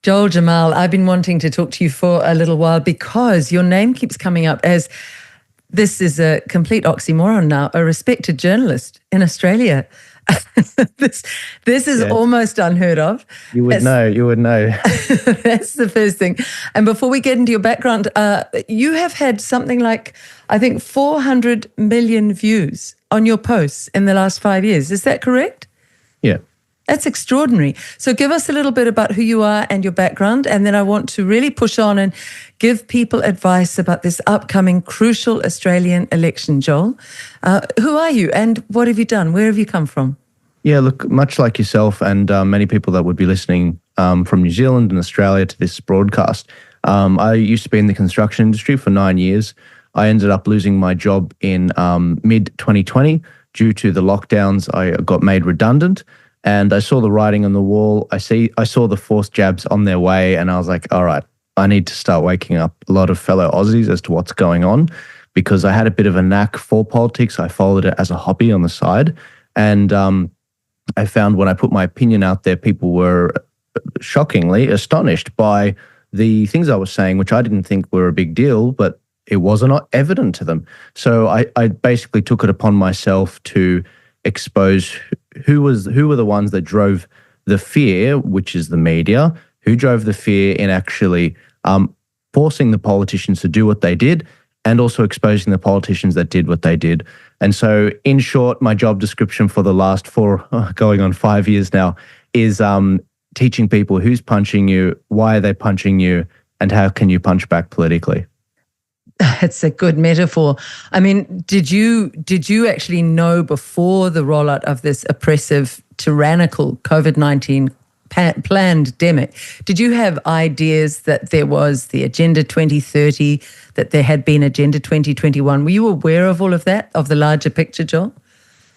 Joel Jammal, I've been wanting to talk to you for a little while because your name keeps coming up as, this is a complete oxymoron now, a respected journalist in Australia. this is almost unheard of. You would know. That's the first thing. And before we get into your background, you have had something like, I think, 400 million views on your posts in the last 5 years. Is that correct? Yeah. That's extraordinary. So give us a little bit about who you are and your background, and then I want to really push on and give people advice about this upcoming crucial Australian election, Joel. Who are you and what have you done? Where have you come from? Yeah, look, much like yourself and many people that would be listening from New Zealand and Australia to this broadcast, I used to be in the construction industry for 9 years. I ended up losing my job in mid-2020 due to the lockdowns. I got made redundant. And I saw the writing on the wall. I saw the forced jabs on their way, and I was like, all right, I need to start waking up a lot of fellow Aussies as to what's going on, because I had a bit of a knack for politics. I followed it as a hobby on the side. And I found when I put my opinion out there, people were shockingly astonished by the things I was saying, which I didn't think were a big deal, but it wasn't evident to them. So I basically took it upon myself to expose who were the ones that drove the fear, which is the media, who drove the fear in actually forcing the politicians to do what they did, and also exposing the politicians that did what they did. And so, in short, my job description for the last going on 5 years now is teaching people who's punching you, why are they punching you, and how can you punch back politically. It's a good metaphor. I mean, did you actually know before the rollout of this oppressive, tyrannical COVID-19 pandemic, did you have ideas that there was the Agenda 2030, that there had been Agenda 2021? Were you aware of all of that, of the larger picture, Joel?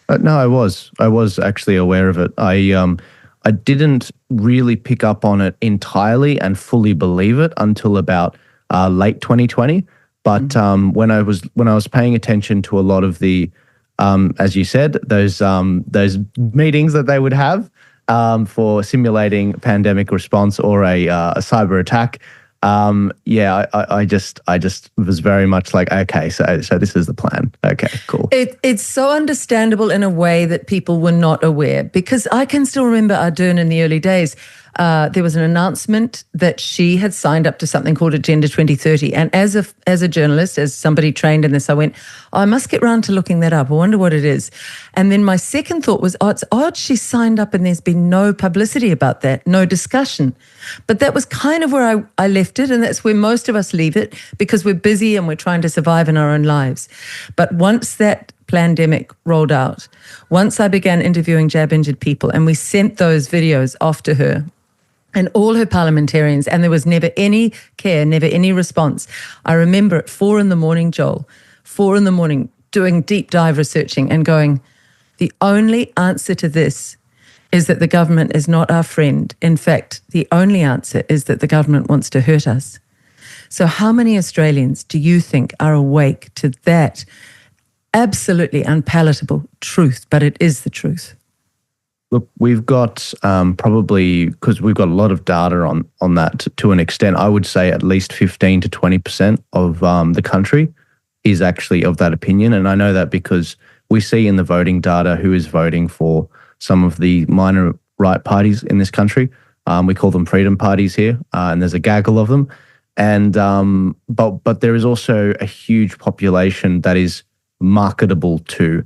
No, I was. I was actually aware of it. I didn't really pick up on it entirely and fully believe it until about late 2020. But when I was paying attention to a lot of the, as you said, those meetings that they would have for simulating pandemic response or a cyber attack, I just was very much like, okay, so this is the plan. Okay, cool. It's so understandable in a way that people were not aware, because I can still remember Ardern in the early days. There was an announcement that she had signed up to something called Agenda 2030. And as a journalist, as somebody trained in this, I went, I must get round to looking that up. I wonder what it is. And then my second thought was, it's odd she signed up and there's been no publicity about that, no discussion. But that was kind of where I left it, and that's where most of us leave it, because we're busy and we're trying to survive in our own lives. But once that pandemic rolled out, once I began interviewing jab-injured people and we sent those videos off to her, and all her parliamentarians, and there was never any care, never any response. I remember at 4 a.m, Joel, 4 a.m, doing deep dive researching and going, the only answer to this is that the government is not our friend. In fact, the only answer is that the government wants to hurt us. So how many Australians do you think are awake to that absolutely unpalatable truth? But it is the truth. Look, we've got probably, because we've got a lot of data on that to an extent, I would say at least 15 to 20% of the country is actually of that opinion. And I know that because we see in the voting data who is voting for some of the minor right parties in this country. We call them freedom parties here, and there's a gaggle of them. And but there is also a huge population that is marketable to.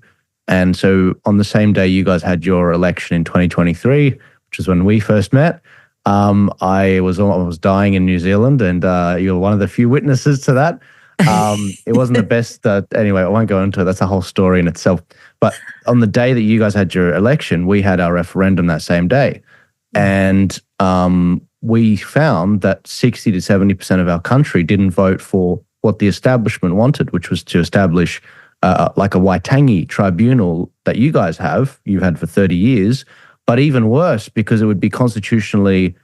And so on the same day you guys had your election in 2023, which is when we first met, I was dying in New Zealand, and you're one of the few witnesses to that. It wasn't the best. Anyway, I won't go into it. That's a whole story in itself. But on the day that you guys had your election, we had our referendum that same day. And we found that 60 to 70% of our country didn't vote for what the establishment wanted, which was to establish like a Waitangi tribunal that you've had for 30 years, but even worse, because it would be constitutionally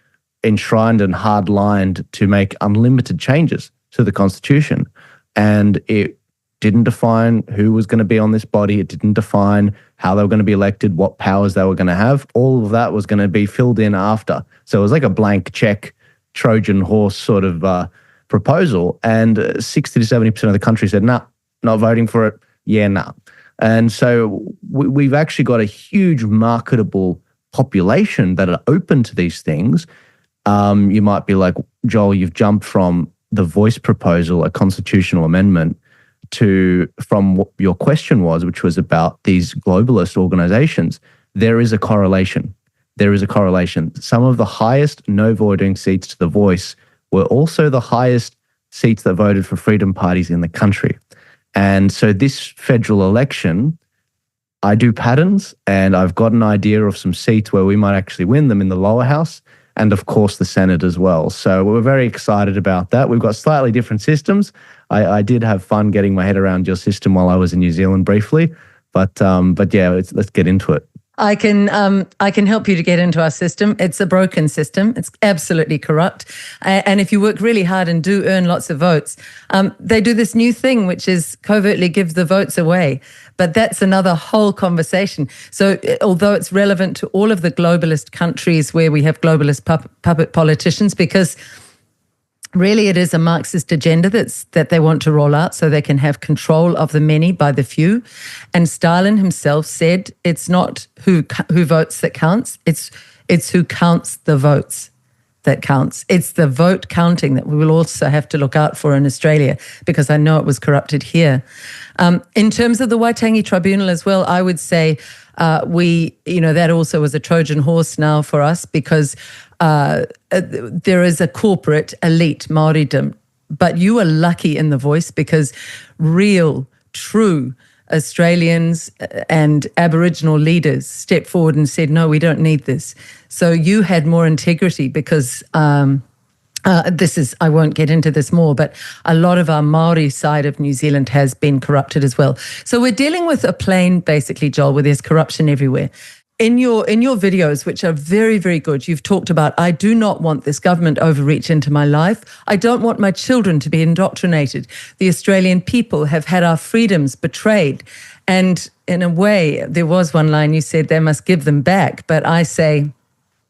enshrined and hard-lined to make unlimited changes to the Constitution. And it didn't define who was going to be on this body. It didn't define how they were going to be elected, what powers they were going to have. All of that was going to be filled in after. So it was like a blank check Trojan horse sort of proposal, and 60 to 70% of the country said, nah, not voting for it. Yeah, nah. And so we've actually got a huge marketable population that are open to these things. You might be like, Joel, you've jumped from the voice proposal, a constitutional amendment, from what your question was, which was about these globalist organizations. There is a correlation. Some of the highest no voting seats to the voice were also the highest seats that voted for freedom parties in the country. And so this federal election, I do patterns, and I've got an idea of some seats where we might actually win them in the lower house, and of course the Senate as well. So we're very excited about that. We've got slightly different systems. I did have fun getting my head around your system while I was in New Zealand briefly, but yeah, let's get into it. I can help you to get into our system. It's a broken system. It's absolutely corrupt. And if you work really hard and do earn lots of votes, they do this new thing, which is covertly give the votes away. But that's another whole conversation. So although it's relevant to all of the globalist countries where we have globalist puppet politicians, because really it is a Marxist agenda that they want to roll out so they can have control of the many by the few. And Stalin himself said it's not who votes that counts, it's who counts the votes that counts. It's the vote counting that we will also have to look out for in Australia, because I know it was corrupted here. In terms of the Waitangi Tribunal as well, I would say that also was a Trojan horse now for us, because there is a corporate elite Māoridom, but you are lucky in the voice, because real, true Australians and Aboriginal leaders stepped forward and said, no, we don't need this. So you had more integrity, because I won't get into this more, but a lot of our Māori side of New Zealand has been corrupted as well. So we're dealing with a plane, basically, Joel, where there's corruption everywhere. In your videos, which are very, very good, you've talked about, I do not want this government overreach into my life. I don't want my children to be indoctrinated. The Australian people have had our freedoms betrayed. And in a way, there was one line you said, they must give them back. But I say,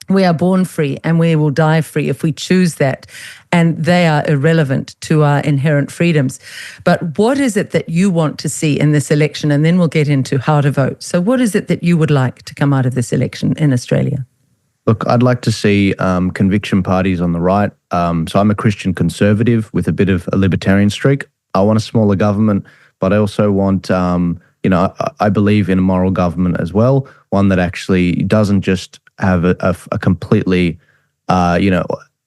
we are born free and we will die free if we choose that. And they are irrelevant to our inherent freedoms. But what is it that you want to see in this election? And then we'll get into how to vote. So what is it that you would like to come out of this election in Australia? Look, I'd like to see conviction parties on the right. So I'm a Christian conservative with a bit of a libertarian streak. I want a smaller government, but I also want, I believe in a moral government as well, one that actually doesn't just have a completely,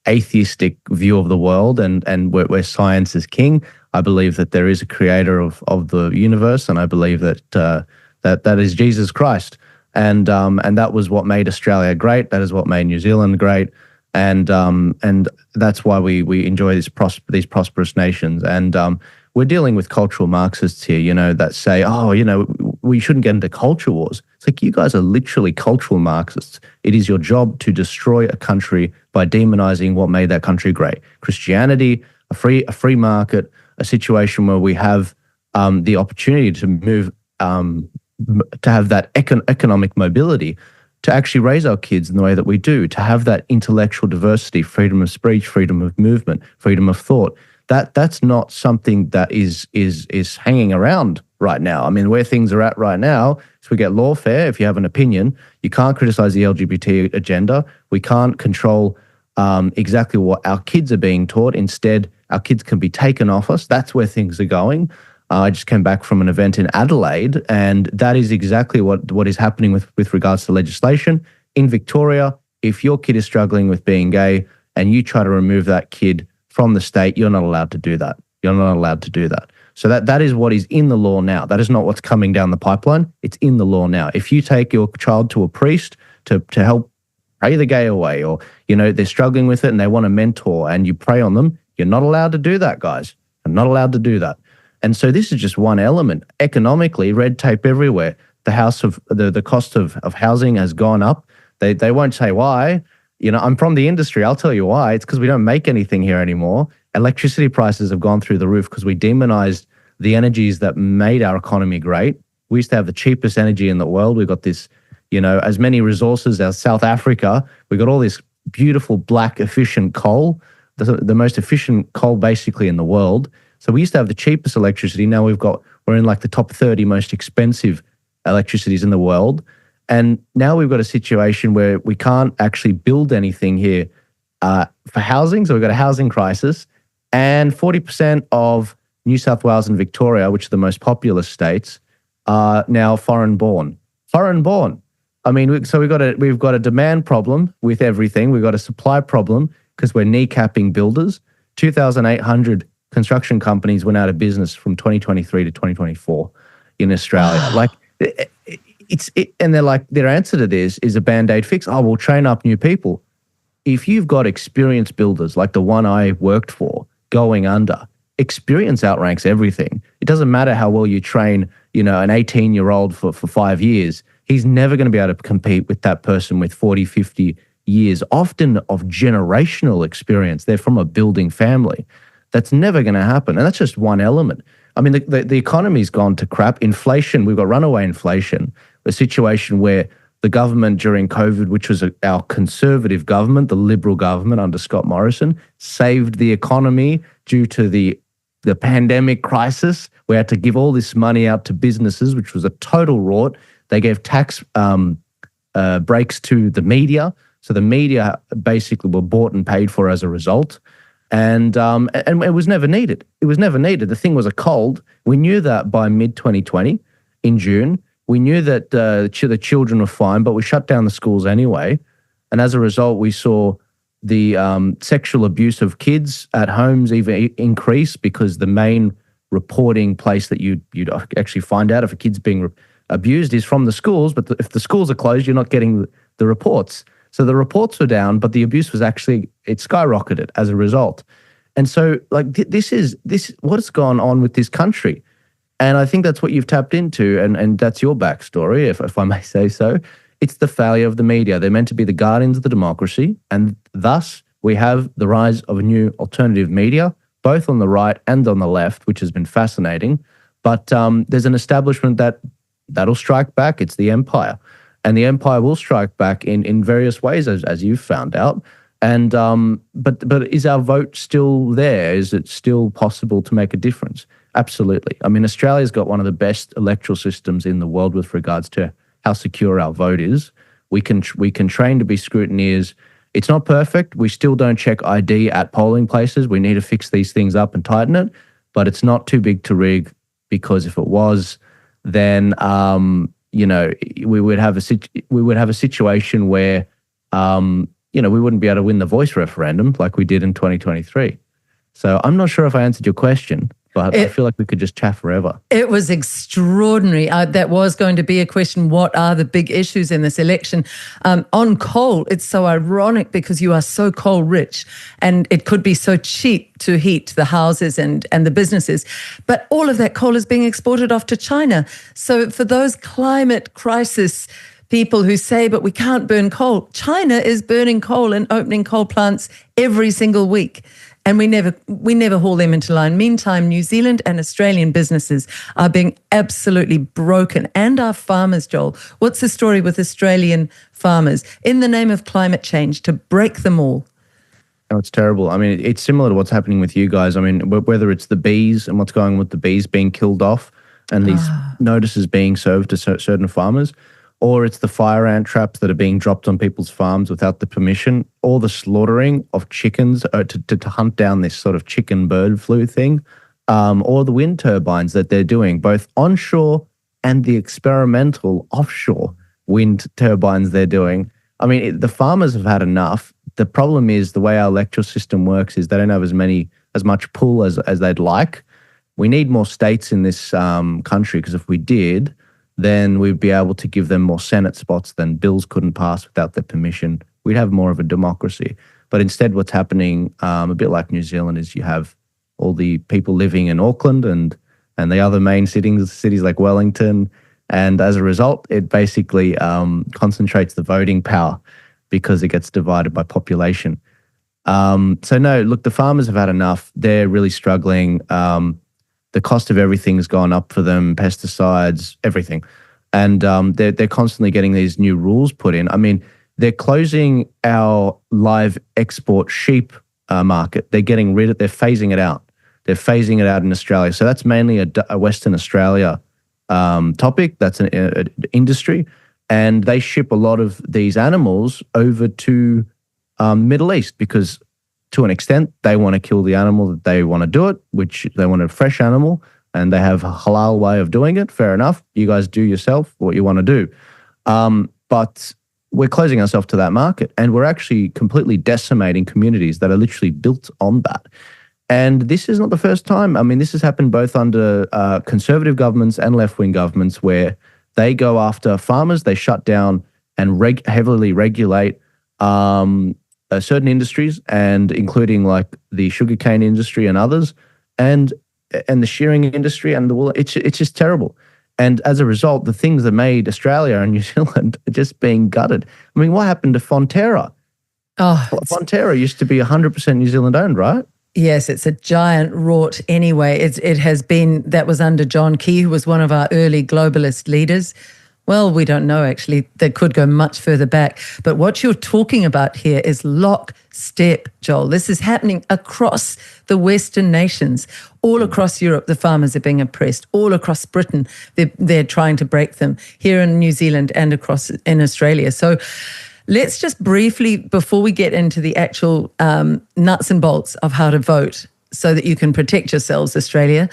atheistic view of the world and where science is king. I believe that there is a creator of the universe, and I believe that that is Jesus Christ. And that was what made Australia great. That is what made New Zealand great. And that's why we enjoy these prosperous nations. And we're dealing with cultural Marxists here, that say, we shouldn't get into culture wars. It's like, you guys are literally cultural Marxists. It is your job to destroy a country by demonizing what made that country great. Christianity, a free market, a situation where we have the opportunity to move, to have that economic mobility, to actually raise our kids in the way that we do, to have that intellectual diversity, freedom of speech, freedom of movement, freedom of thought. That's not something that is hanging around right now. I mean, where things are at right now is we get lawfare. If you have an opinion, you can't criticize the LGBT agenda. We can't control exactly what our kids are being taught. Instead, our kids can be taken off us. That's where things are going. I just came back from an event in Adelaide, and that is exactly what is happening with regards to legislation. In Victoria, if your kid is struggling with being gay and you try to remove that kid from the state, you're not allowed to do that. You're not allowed to do that. So that is what is in the law now. That is not what's coming down the pipeline. It's in the law now. If you take your child to a priest to help pray the gay away, or, they're struggling with it and they want a mentor and you pray on them, you're not allowed to do that, guys. You're not allowed to do that. And so this is just one element. Economically, red tape everywhere. The cost of housing has gone up. They won't say why. I'm from the industry. I'll tell you why. It's because we don't make anything here anymore. Electricity prices have gone through the roof because we demonized the energies that made our economy great. We used to have the cheapest energy in the world. We've got this, as many resources as South Africa. We've got all this beautiful, black, efficient coal, the most efficient coal basically in the world. So we used to have the cheapest electricity. Now we're in like the top 30 most expensive electricities in the world. And now we've got a situation where we can't actually build anything here for housing. So we've got a housing crisis. And 40% of New South Wales and Victoria, which are the most populous states, are now foreign born. Foreign born. I mean, so we've got a demand problem with everything. We've got a supply problem because we're kneecapping builders. 2,800 construction companies went out of business from 2023 to 2024 in Australia. Wow. Like and they're like, their answer to this is a Band-Aid fix. Oh, we'll train up new people. If you've got experienced builders like the one I worked for going under, experience outranks everything. It doesn't matter how well you train, an 18-year-old for 5 years. He's never going to be able to compete with that person with 40, 50 years, often of generational experience. They're from a building family. That's never going to happen. And that's just one element. I mean, the economy's gone to crap. Inflation, we've got runaway inflation, a situation where the government during COVID, which was our conservative government, the Liberal government under Scott Morrison, saved the economy due to the pandemic crisis. We had to give all this money out to businesses, which was a total rort. They gave tax breaks to the media. So the media basically were bought and paid for as a result. And it was never needed. It was never needed. The thing was a cold. We knew that by mid-2020 in June. We knew that the children were fine, but we shut down the schools anyway. And as a result, we saw the sexual abuse of kids at homes even increase, because the main reporting place that you'd actually find out if a kid's being abused is from the schools. But if the schools are closed, you're not getting the reports. So the reports were down, but the abuse was it skyrocketed as a result. And so like this is what's gone on with this country. And I think that's what you've tapped into, and that's your backstory, if I may say so. It's the failure of the media. They're meant to be the guardians of the democracy, and thus we have the rise of a new alternative media, both on the right and on the left, which has been fascinating. But there's an establishment that'll strike back. It's the empire. And the empire will strike back in various ways, as you've found out. And but is our vote still there? Is it still possible to make a difference? Absolutely. I mean, Australia's got one of the best electoral systems in the world with regards to how secure our vote is. We can train to be scrutineers. It's not perfect. We still don't check ID at polling places. We need to fix these things up and tighten it. But it's not too big to rig, because if it was, then we would have a situation where we wouldn't be able to win the voice referendum like we did in 2023. So I'm not sure if I answered your question, but I feel like we could just chat forever. It was extraordinary. That was going to be a question. What are the big issues in this election? On coal, it's so ironic because you are so coal rich, and it could be so cheap to heat the houses and the businesses. But all of that coal is being exported off to China. So for those climate crisis people who say, but we can't burn coal, China is burning coal and opening coal plants every single week. And we never haul them into line. Meantime, New Zealand and Australian businesses are being absolutely broken. And our farmers, Joel. What's the story with Australian farmers in the name of climate change to break them all? Oh, it's terrible. I mean, it's similar to what's happening with you guys. I mean, whether it's the bees and what's going on with the bees being killed off and these notices being served to certain farmers, or it's the fire ant traps that are being dropped on people's farms without the permission, or the slaughtering of chickens to hunt down this sort of chicken bird flu thing, or the wind turbines that they're doing, both onshore and the experimental offshore wind turbines they're doing. I mean, the farmers have had enough. The problem is the way our electoral system works is they don't have as much pull as they'd like. We need more states in this country, because if we did, then we'd be able to give them more Senate spots. Then bills couldn't pass without their permission. We'd have more of a democracy. But instead, what's happening, a bit like New Zealand, is you have all the people living in Auckland and the other main cities like Wellington. And as a result, it basically concentrates the voting power because it gets divided by population. So no, look, the farmers have had enough. They're really struggling. The cost of everything's gone up for them, pesticides, everything. And they're constantly getting these new rules put in. I mean, They're closing our live export sheep market. They're phasing it out. They're phasing it out in Australia. So that's mainly a Western Australia topic. That's an industry. And they ship a lot of these animals over to Middle East because to an extent they want to kill the animal that they want to do it, which they want a fresh animal and they have a halal way of doing it. Fair enough. You guys do yourself what you want to do. But we're closing ourselves to that market and we're actually completely decimating communities that are literally built on that. And this is not the first time. I mean, this has happened both under conservative governments and left-wing governments where they go after farmers, they shut down and heavily regulate certain industries, and including like the sugarcane industry and others, and the shearing industry and the wool. It's just terrible. And as a result, the things that made Australia and New Zealand are just being gutted. I mean, what happened to Fonterra? Fonterra used to be 100% New Zealand owned, right? Yes, it's a giant rort anyway. It has been, that was under John Key, who was one of our early globalist leaders. Well, we don't know, actually. They could go much further back. But what you're talking about here is lockstep, Joel. This is happening across the Western nations. All across Europe, the farmers are being oppressed. All across Britain, they're trying to break them. Here in New Zealand and across in Australia. So let's just briefly, before we get into the actual nuts and bolts of how to vote so that you can protect yourselves, Australia,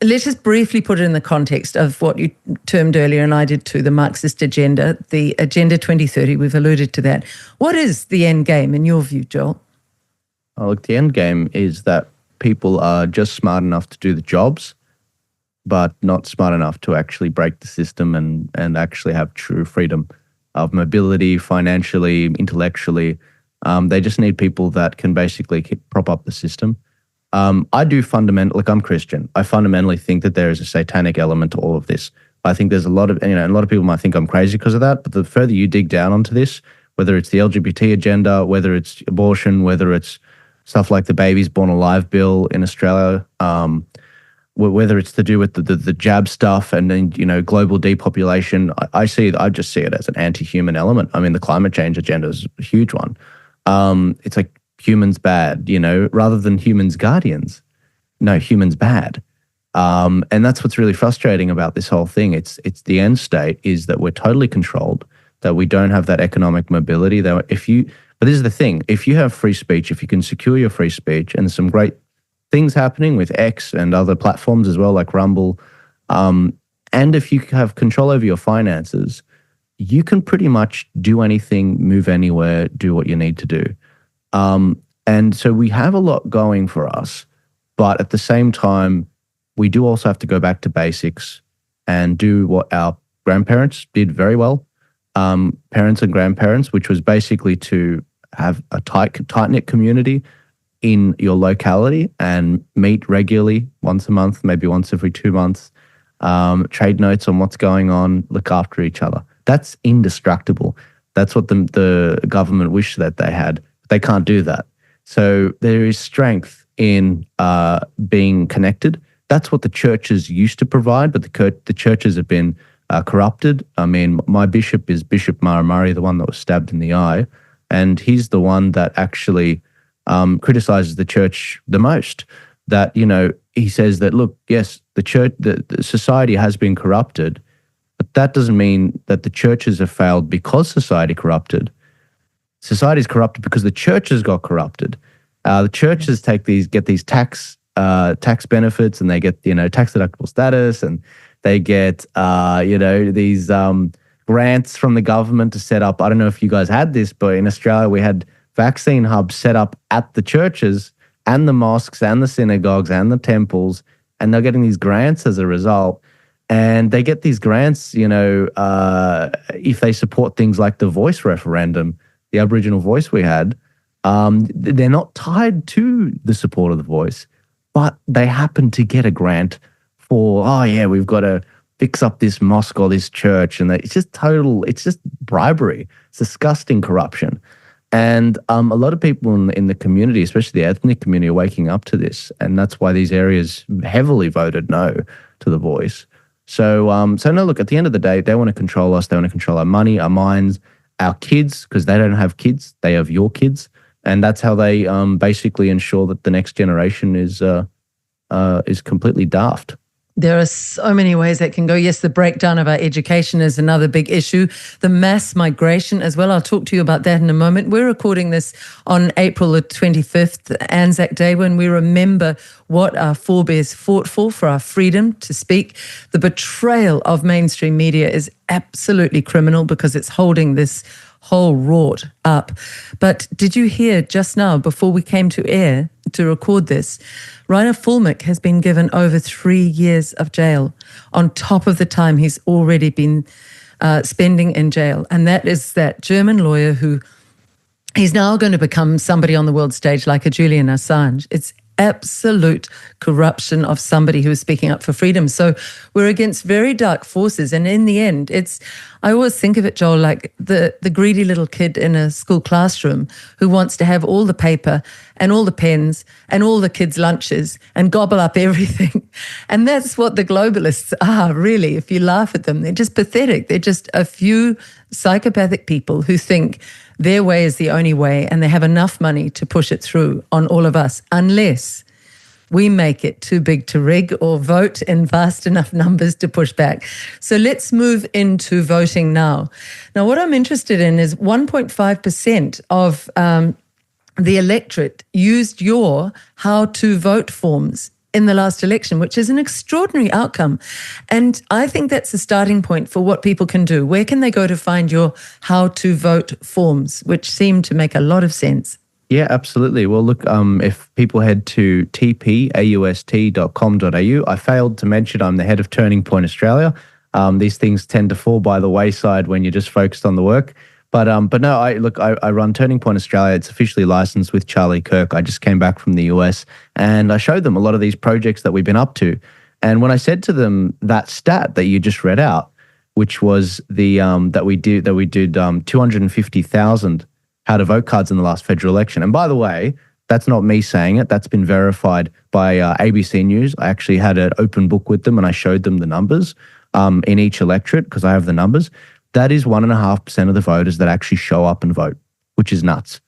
let's just briefly put it in the context of what you termed earlier, and I did too, the Marxist agenda, the Agenda 2030. We've alluded to that. What is the end game in your view, Joel? Oh, look, the end game is that people are just smart enough to do the jobs, but not smart enough to actually break the system and actually have true freedom of mobility, financially, intellectually. They just need people that can basically prop up the system. I do fundamentally, I'm Christian. I fundamentally think that there is a satanic element to all of this. I think there's a lot of people might think I'm crazy because of that, but the further you dig down onto this, whether it's the LGBT agenda, whether it's abortion, whether it's stuff like the Babies Born Alive bill in Australia, whether it's to do with the jab stuff and then, global depopulation, I just see it as an anti-human element. I mean, the climate change agenda is a huge one. It's like humans bad, rather than humans guardians. No, humans bad. And that's what's really frustrating about this whole thing. It's the end state is that we're totally controlled, that we don't have that economic mobility. But this is the thing, if you have free speech, if you can secure your free speech, and some great things happening with X and other platforms as well, like Rumble. And if you have control over your finances, you can pretty much do anything, move anywhere, do what you need to do. And so we have a lot going for us, but at the same time, we do also have to go back to basics and do what our grandparents did very well, parents and grandparents, which was basically to have a tight-knit community in your locality and meet regularly once a month, maybe once every 2 months, trade notes on what's going on, look after each other. That's indestructible. That's what the government wished that they had. They can't do that. So there is strength in being connected. That's what the churches used to provide, but the churches have been corrupted. I mean, my bishop is Bishop Murray, the one that was stabbed in the eye, and he's the one that actually criticizes the church the most. That, he says that, look, yes, the church, the society has been corrupted, but that doesn't mean that the churches have failed because society corrupted. Society is corrupted because the churches got corrupted. The churches get these tax benefits, and they get tax deductible status, and they get these grants from the government to set up. I don't know if you guys had this, but in Australia we had vaccine hubs set up at the churches and the mosques and the synagogues and the temples, and they're getting these grants as a result. And they get these grants, if they support things like the voice referendum, the Aboriginal voice we had. They're not tied to the support of the voice, but they happen to get a grant for, we've got to fix up this mosque or this church. And it's just bribery. It's disgusting corruption. And a lot of people in the community, especially the ethnic community, are waking up to this. And that's why these areas heavily voted no to the voice. So no, look, at the end of the day, they want to control us. They want to control our money, our minds, our kids, because they don't have kids, they have your kids. And that's how they basically ensure that the next generation is completely daft. There are so many ways that can go. Yes, the breakdown of our education is another big issue. The mass migration as well. I'll talk to you about that in a moment. We're recording this on April the 25th, Anzac Day, when we remember what our forebears fought for our freedom to speak. The betrayal of mainstream media is absolutely criminal because it's holding this whole rort up. But did you hear just now, before we came to air to record this, Rainer Fulmick has been given over 3 years of jail on top of the time he's already been spending in jail. And that is that German lawyer who he's now going to become somebody on the world stage like a Julian Assange. It's absolute corruption of somebody who is speaking up for freedom. So we're against very dark forces. And in the end, I always think of it, Joel, like the greedy little kid in a school classroom who wants to have all the paper and all the pens and all the kids' lunches and gobble up everything. And that's what the globalists are, really. If you laugh at them, they're just pathetic. They're just a few psychopathic people who think their way is the only way, and they have enough money to push it through on all of us, unless we make it too big to rig or vote in vast enough numbers to push back. So let's move into voting now. Now, what I'm interested in is 1.5% of the electorate used your how to vote forms in the last election, which is an extraordinary outcome. And I think that's a starting point for what people can do. Where can they go to find your how to vote forms, which seem to make a lot of sense? Yeah, absolutely. Well, look, if people head to tpaust.com.au, I failed to mention I'm the head of Turning Point Australia. These things tend to fall by the wayside when you're just focused on the work. But no, I run Turning Point Australia. It's officially licensed with Charlie Kirk. I just came back from the US and I showed them a lot of these projects that we've been up to. And when I said to them that stat that you just read out, which was the that we did 250,000 how to vote cards in the last federal election. And by the way, that's not me saying it. That's been verified by ABC News. I actually had an open book with them and I showed them the numbers in each electorate because I have the numbers. That is 1.5% of the voters that actually show up and vote, which is nuts.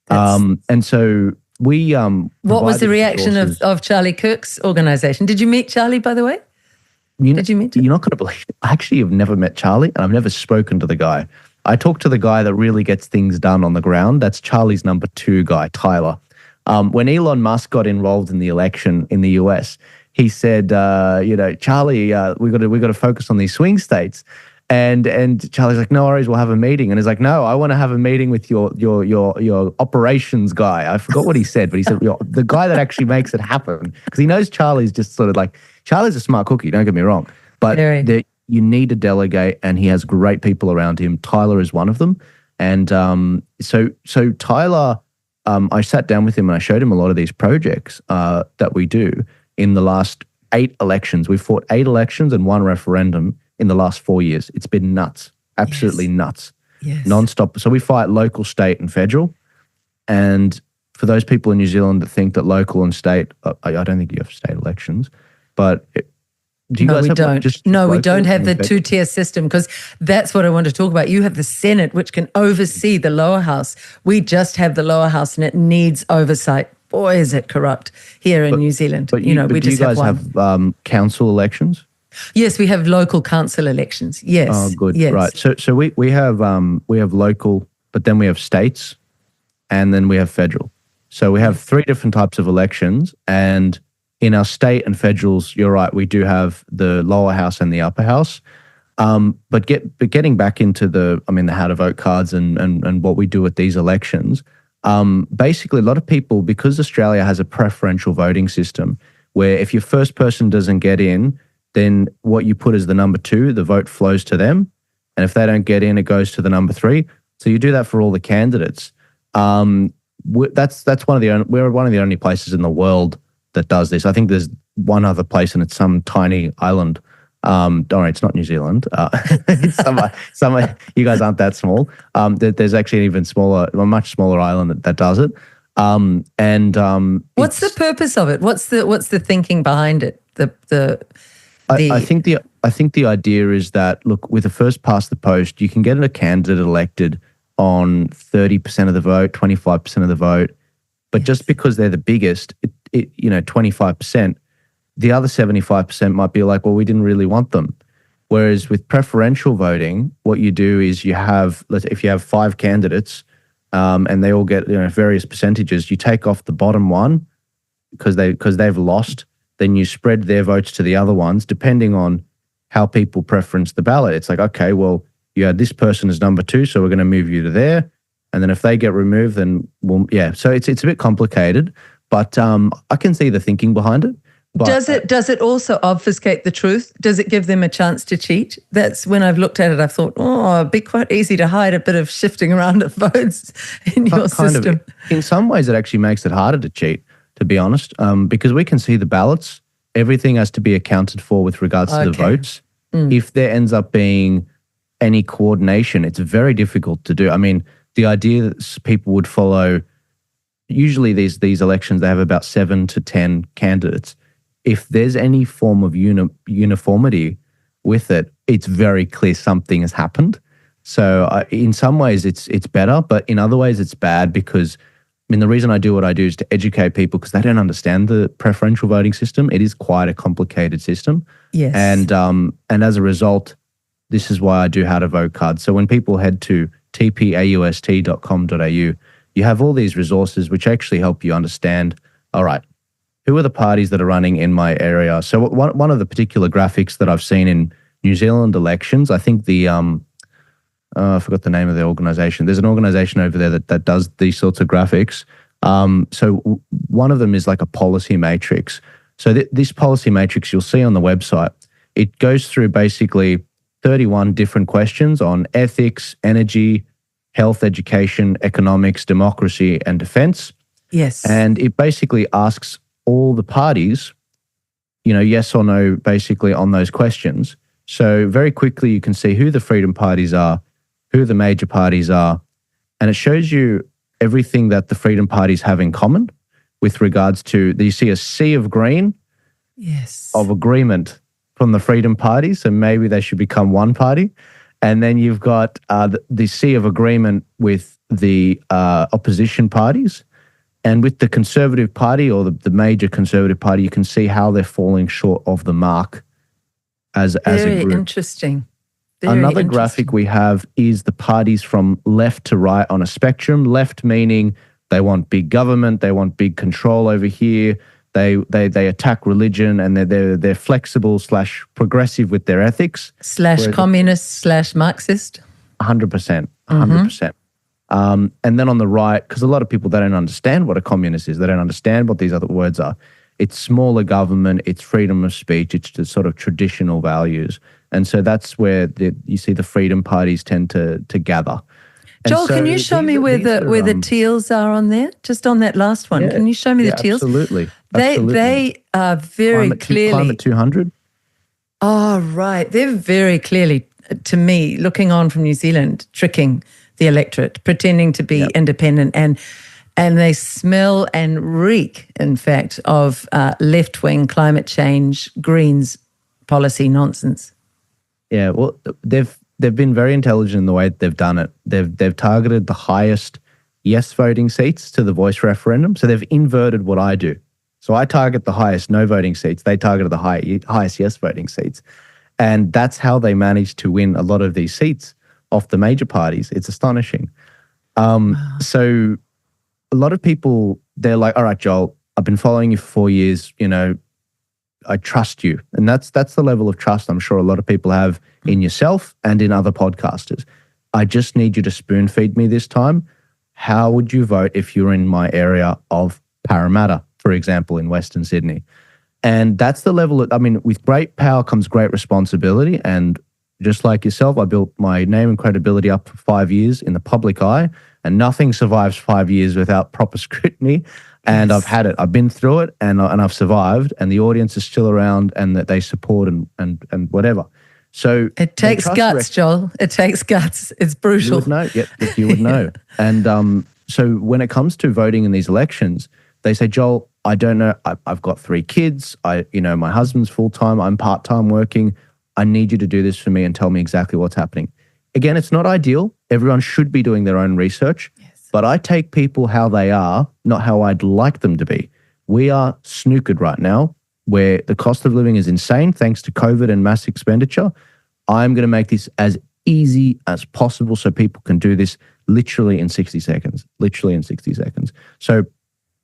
And so we... what was the reaction of Charlie Kirk's organisation? Did you meet Charlie, by the way? Did you meet him? You're not going to believe it. I actually have never met Charlie and I've never spoken to the guy. I talked to the guy that really gets things done on the ground. That's Charlie's number 2 guy, Tyler. When Elon Musk got involved in the election in the US, he said, Charlie, we got to focus on these swing states. And Charlie's like, no worries, we'll have a meeting. And he's like, no, I want to have a meeting with your operations guy. I forgot what he said, but he said, the guy that actually makes it happen. Because he knows Charlie's just sort of like, Charlie's a smart cookie, don't get me wrong. But you need to delegate, and he has great people around him. Tyler is one of them. And so Tyler, I sat down with him and I showed him a lot of these projects that we do in the last 8 elections. We've fought 8 elections and 1 referendum in the last 4 years. It's been nuts, absolutely nuts, nonstop. So we fight local, state and federal. And for those people in New Zealand that think that local and state, I don't think you have state elections, but do you guys have we don't have the 2-tier system, because that's what I want to talk about. You have the Senate, which can oversee the lower house. We just have the lower house and it needs oversight. Boy, is it corrupt here in New Zealand. But we do just you guys have council elections? Yes, we have local council elections. Yes. Oh, good. Yes. Right. So we have local, but then we have states, and then we have federal. So we have 3 different types of elections, and in our state and federals, you're right, we do have the lower house and the upper house. But getting back into the how to vote cards and what we do at these elections, basically a lot of people, because Australia has a preferential voting system where if your first person doesn't get in, then what you put as the number 2, the vote flows to them. And if they don't get in, it goes to the number 3. So you do that for all the candidates. That's we're one of the only places in the world that does this. I think there's one other place, and it's some tiny island. Don't worry, it's not New Zealand. It's somewhere. You guys aren't that small. There's actually an even smaller, a much smaller island that does it. What's the purpose of it? What's the thinking behind it? I think the idea is that, look, with the first past the post, you can get a candidate elected on 30% of the vote, 25% of the vote. But just because they're the biggest, 25%, the other 75% might be like, well, we didn't really want them. Whereas with preferential voting, what you do is if you have 5 candidates and they all get various percentages, you take off the bottom one because they've lost, then you spread their votes to the other ones depending on how people preference the ballot. It's like, okay, well, you had this person as number 2, so we're going to move you to there. And then if they get removed, then So it's a bit complicated, but I can see the thinking behind it. But, does it also obfuscate the truth? Does it give them a chance to cheat? That's when I've looked at it, I've thought, it'd be quite easy to hide a bit of shifting around of votes in your system. In some ways, it actually makes it harder to cheat, to be honest, because we can see the ballots. Everything has to be accounted for with regards to the votes. If there ends up being any coordination, it's very difficult to do. I mean, the idea that people would follow, usually these elections, they have about 7 to 10 candidates. If there's any form of uniformity with it, it's very clear something has happened. So in some ways it's better, but in other ways it's bad because, the reason I do what I do is to educate people because they don't understand the preferential voting system. It is quite a complicated system. Yes. And as a result, this is why I do how to vote cards. So when people head to tpaust.com.au, you have all these resources which actually help you understand, all right, who are the parties that are running in my area? So one of the particular graphics that I've seen in New Zealand elections, I think I forgot the name of the organization. There's an organization over there that does these sorts of graphics. So one of them is like a policy matrix. So this policy matrix you'll see on the website, it goes through basically 31 different questions on ethics, energy, health, education, economics, democracy, and defense. Yes. And it basically asks all the parties, yes or no, basically on those questions. So very quickly you can see who the freedom parties are, who the major parties are, and it shows you everything that the freedom parties have in common with regards to, you see a sea of green of agreement from the freedom party, so maybe they should become one party. And then you've got the sea of agreement with the opposition parties. And with the Conservative Party or the major Conservative Party, you can see how they're falling short of the mark as a group. Very interesting. Another graphic we have is the parties from left to right on a spectrum. Left meaning they want big government, they want big control over here. They attack religion, and they're flexible / progressive with their ethics. / communist / Marxist. 100%. 100%. And then on the right, because a lot of people, they don't understand what a communist is. They don't understand what these other words are. It's smaller government, it's freedom of speech, it's the sort of traditional values. And so that's where you see the freedom parties tend to gather. And Joel, can you show me where the teals are on there? Just on that last one. Can you show me the teals? Absolutely. They are very clearly... Climate 200? Oh, right. They're very clearly, to me, looking on from New Zealand, tricking the electorate, pretending to be independent, and they smell and reek, in fact, of left-wing climate change, Greens policy nonsense. Yeah, well, they've been very intelligent in the way that they've done it. They've targeted the highest yes voting seats to the voice referendum. So they've inverted what I do. So I target the highest no voting seats. They targeted the highest yes voting seats. And that's how they managed to win a lot of these seats off the major parties. It's astonishing. So a lot of people, they're like, all right, Joel, I've been following you for 4 years, I trust you. And that's the level of trust I'm sure a lot of people have in yourself and in other podcasters. I just need you to spoon feed me this time. How would you vote if you're in my area of Parramatta, for example, in Western Sydney? And that's the level with great power comes great responsibility. And just like yourself, I built my name and credibility up for 5 years in the public eye, and nothing survives 5 years without proper scrutiny. And I've had it. I've been through it, and I've survived, and the audience is still around, and that they support and whatever. So it takes guts, Joel. It takes guts. It's brutal. You would know. Yep, you would know. And so when it comes to voting in these elections, they say, Joel, I don't know. I've got 3 kids. My husband's full-time. I'm part-time working. I need you to do this for me and tell me exactly what's happening. again, it's not ideal. Everyone should be doing their own research. Yes. But I take people how they are, not how I'd like them to be. We are snookered right now, where the cost of living is insane thanks to COVID and mass expenditure. I'm going to make this as easy as possible so people can do this literally in 60 seconds. So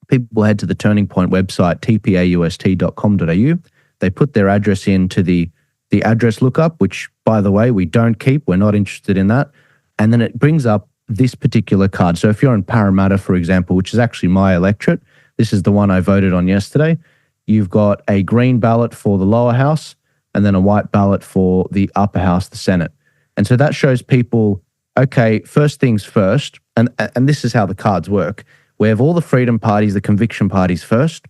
people head to the Turning Point website, tpaust.com.au. They put their address into the address lookup, which, by the way, we don't keep. We're not interested in that. And then it brings up this particular card. So if you're in Parramatta, for example, which is actually my electorate, this is the one I voted on yesterday. You've got a green ballot for the lower house and then a white ballot for the upper house, the Senate. And so that shows people, okay, first things first, and this is how the cards work. We have all the freedom parties, the conviction parties first.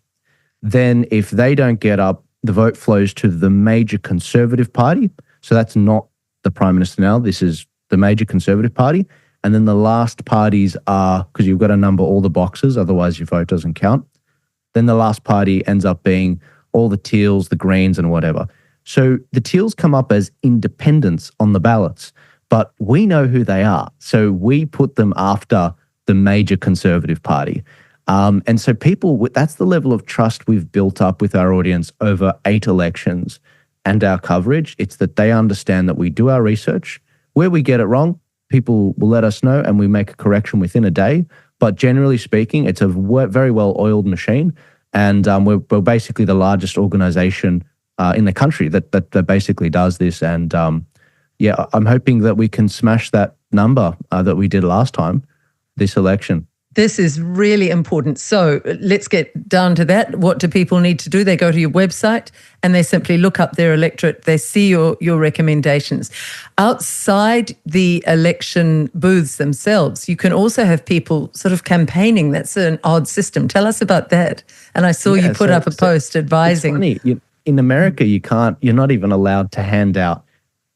Then if they don't get up, the vote flows to the major Conservative Party. So that's not the Prime Minister now. This is the major Conservative Party. And then the last parties are, because you've got to number all the boxes, otherwise your vote doesn't count. Then the last party ends up being all the Teals, the Greens and whatever. So the Teals come up as independents on the ballots, but we know who they are. So we put them after the major Conservative Party. And so people, that's the level of trust we've built up with our audience over 8 elections and our coverage. It's that they understand that we do our research. Where we get it wrong, people will let us know and we make a correction within a day. But generally speaking, it's a very well-oiled machine. And we're basically the largest organization in the country that basically does this. And yeah, I'm hoping that we can smash that number that we did last time, this election. This is really important. So let's get down to that. What do people need to do? They go to your website and they simply look up their electorate. They see your recommendations. Outside the election booths themselves, you can also have people sort of campaigning. That's an odd system. Tell us about that. And I saw you put up a post advising. It's funny. In America, you're not even allowed to hand out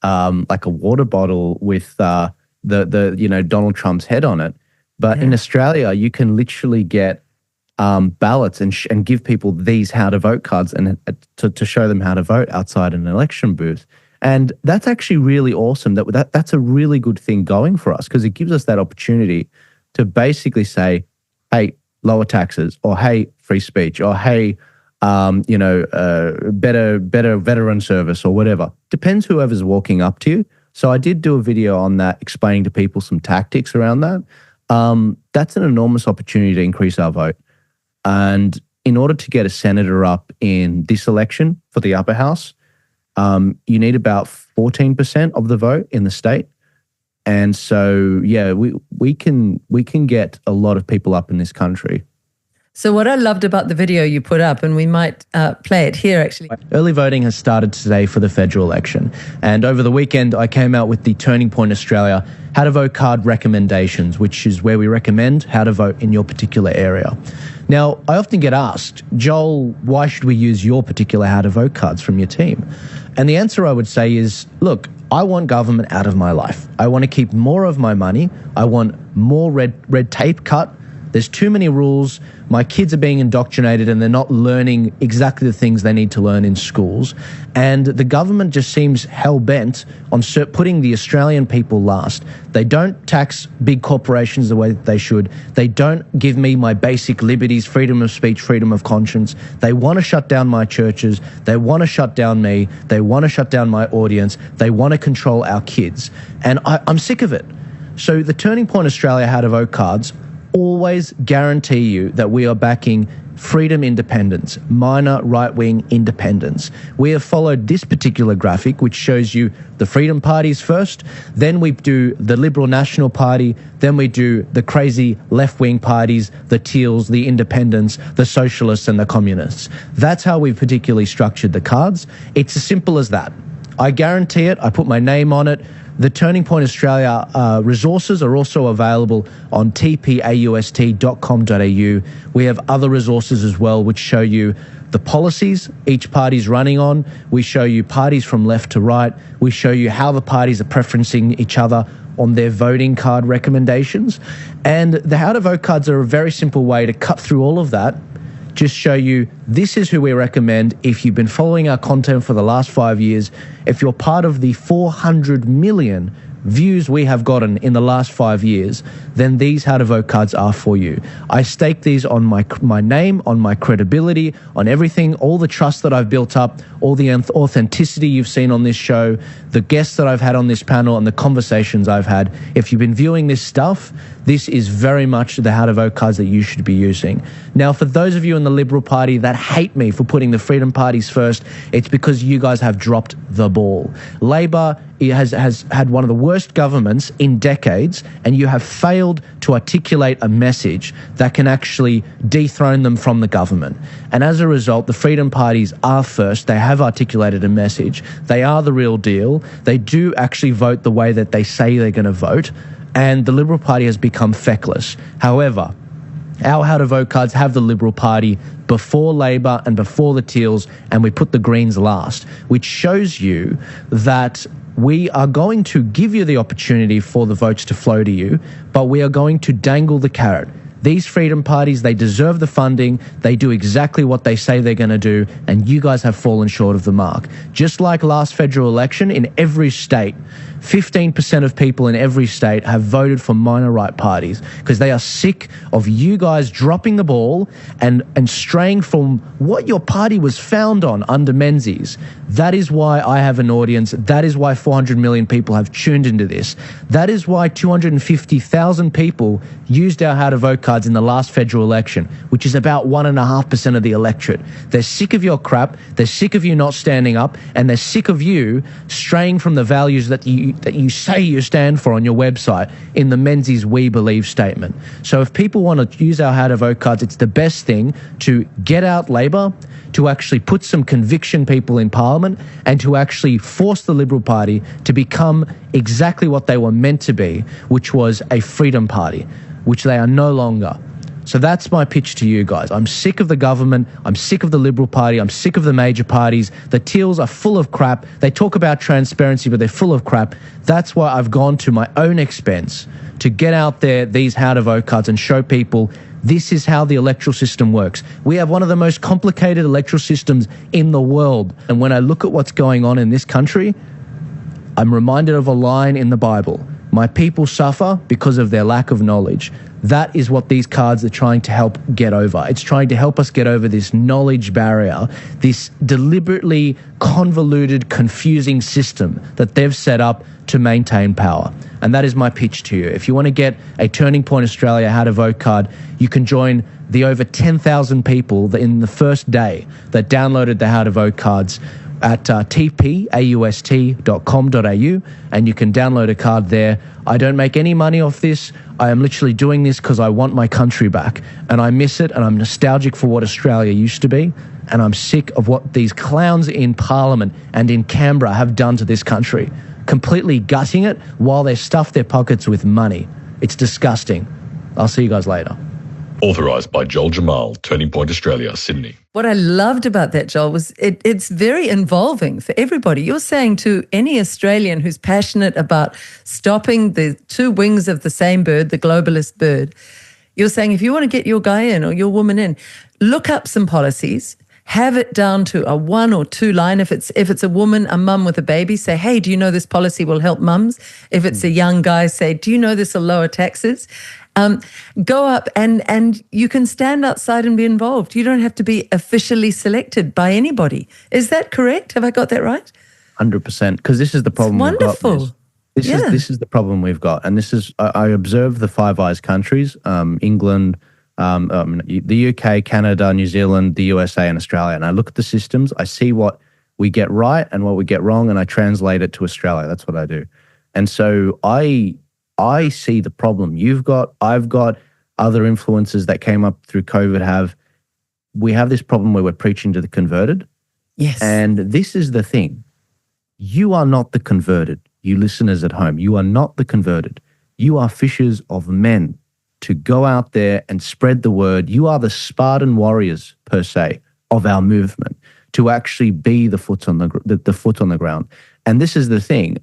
like a water bottle with the Donald Trump's head on it. But in Australia, you can literally get ballots and give people these how to vote cards and to show them how to vote outside an election booth. And that's actually really awesome. That's a really good thing going for us because it gives us that opportunity to basically say, hey, lower taxes, or hey, free speech, or hey, better veteran service or whatever. Depends whoever's walking up to you. So I did do a video on that, explaining to people some tactics around that. That's an enormous opportunity to increase our vote. And in order to get a senator up in this election for the upper house, you need about 14% of the vote in the state. And so, yeah, we can get a lot of people up in this country. So what I loved about the video you put up, and we might play it here actually. Early voting has started today for the federal election. And over the weekend, I came out with the Turning Point Australia How to Vote card recommendations, which is where we recommend how to vote in your particular area. Now, I often get asked, Joel, why should we use your particular how to vote cards from your team? And the answer I would say is, look, I want government out of my life. I want to keep more of my money. I want more red tape cut. There's too many rules. My kids are being indoctrinated and they're not learning exactly the things they need to learn in schools. And the government just seems hell-bent on putting the Australian people last. They don't tax big corporations the way that they should. They don't give me my basic liberties, freedom of speech, freedom of conscience. They want to shut down my churches. They want to shut down me. They want to shut down my audience. They want to control our kids. And I'm sick of it. So the Turning Point Australia How to Vote cards always guarantee you that we are backing freedom independence, minor right-wing independence. We have followed this particular graphic, which shows you the freedom parties first, then we do the Liberal National Party, then we do the crazy left-wing parties, the Teals, the independents, the socialists and the communists. That's how we've particularly structured the cards. It's as simple as that. I guarantee it. I put my name on it. The Turning Point Australia resources are also available on tpaust.com.au. We have other resources as well which show you the policies each party's running on. We show you parties from left to right. We show you how the parties are preferencing each other on their voting card recommendations. And the How to Vote cards are a very simple way to cut through all of that. Just show you this is who we recommend. If you've been following our content for the last 5 years, if you're part of the 400 million views we have gotten in the last 5 years, then these how to vote cards are for you. I stake these on my name, on my credibility, on everything, all the trust that I've built up, all the authenticity you've seen on this show, the guests that I've had on this panel, and the conversations I've had. If you've been viewing this stuff, this is very much the how to vote cards that you should be using. Now, for those of you in the Liberal Party that hate me for putting the freedom parties first, it's because you guys have dropped the ball. Labor has had one of the worst governments in decades, and you have failed to articulate a message that can actually dethrone them from the government. And as a result, the freedom parties are first. They have articulated a message. They are the real deal. They do actually vote the way that they say they're going to vote. And the Liberal Party has become feckless. However, our how to vote cards have the Liberal Party before Labor and before the Teals, and we put the Greens last, which shows you that we are going to give you the opportunity for the votes to flow to you, but we are going to dangle the carrot. These freedom parties, they deserve the funding. They do exactly what they say they're going to do, and you guys have fallen short of the mark. Just like last federal election, in every state, 15% of people in every state have voted for minor right parties because they are sick of you guys dropping the ball and straying from what your party was found on under Menzies. That is why I have an audience. That is why 400 million people have tuned into this. That is why 250,000 people used our how to vote cards in the last federal election, which is about 1.5% of the electorate. They're sick of your crap. They're sick of you not standing up, and they're sick of you straying from the values that you say you stand for on your website in the Menzies We Believe statement. So if people want to use our how to vote cards, it's the best thing to get out Labor, to actually put some conviction people in Parliament, and to actually force the Liberal Party to become exactly what they were meant to be, which was a freedom party, which they are no longer. So that's my pitch to you guys. I'm sick of the government. I'm sick of the Liberal Party. I'm sick of the major parties. The Teals are full of crap. They talk about transparency, but they're full of crap. That's why I've gone to my own expense to get out there these how to vote cards and show people this is how the electoral system works. We have one of the most complicated electoral systems in the world. And when I look at what's going on in this country, I'm reminded of a line in the Bible. My people suffer because of their lack of knowledge. That is what these cards are trying to help get over. It's trying to help us get over this knowledge barrier, this deliberately convoluted, confusing system that they've set up to maintain power. And that is my pitch to you. If you want to get a Turning Point Australia how to vote card, you can join the over 10,000 people that in the first day that downloaded the how to vote cards at tpaust.com.au, and you can download a card there. I don't make any money off this. I am literally doing this because I want my country back, and I miss it, and I'm nostalgic for what Australia used to be, and I'm sick of what these clowns in Parliament and in Canberra have done to this country, completely gutting it while they stuff their pockets with money. It's disgusting. I'll see you guys later. Authorised by Joel Jammal, Turning Point Australia, Sydney. What I loved about that, Joel, was it's very involving for everybody. You're saying to any Australian who's passionate about stopping the two wings of the same bird, the globalist bird, you're saying if you want to get your guy in or your woman in, look up some policies, have it down to a 1 or 2 line. If it's a woman, a mum with a baby, say, hey, do you know this policy will help mums? If it's a young guy, say, do you know this will lower taxes? Go up and you can stand outside and be involved. You don't have to be officially selected by anybody. Is that correct? Have I got that right? 100%. Because this is the problem we've got. Wonderful. This is the problem we've got. And this is, I observe the Five Eyes countries, England, the UK, Canada, New Zealand, the USA, and Australia. And I look at the systems, I see what we get right and what we get wrong, and I translate it to Australia. That's what I do. And so I see the problem I've got, other influences that came up through COVID we have this problem where we're preaching to the converted. Yes. And this is the thing. You are not the converted, you listeners at home. You are not the converted. You are fishers of men to go out there and spread the word. You are the Spartan warriors, per se, of our movement, to actually be the foot on the ground. And this is the thing.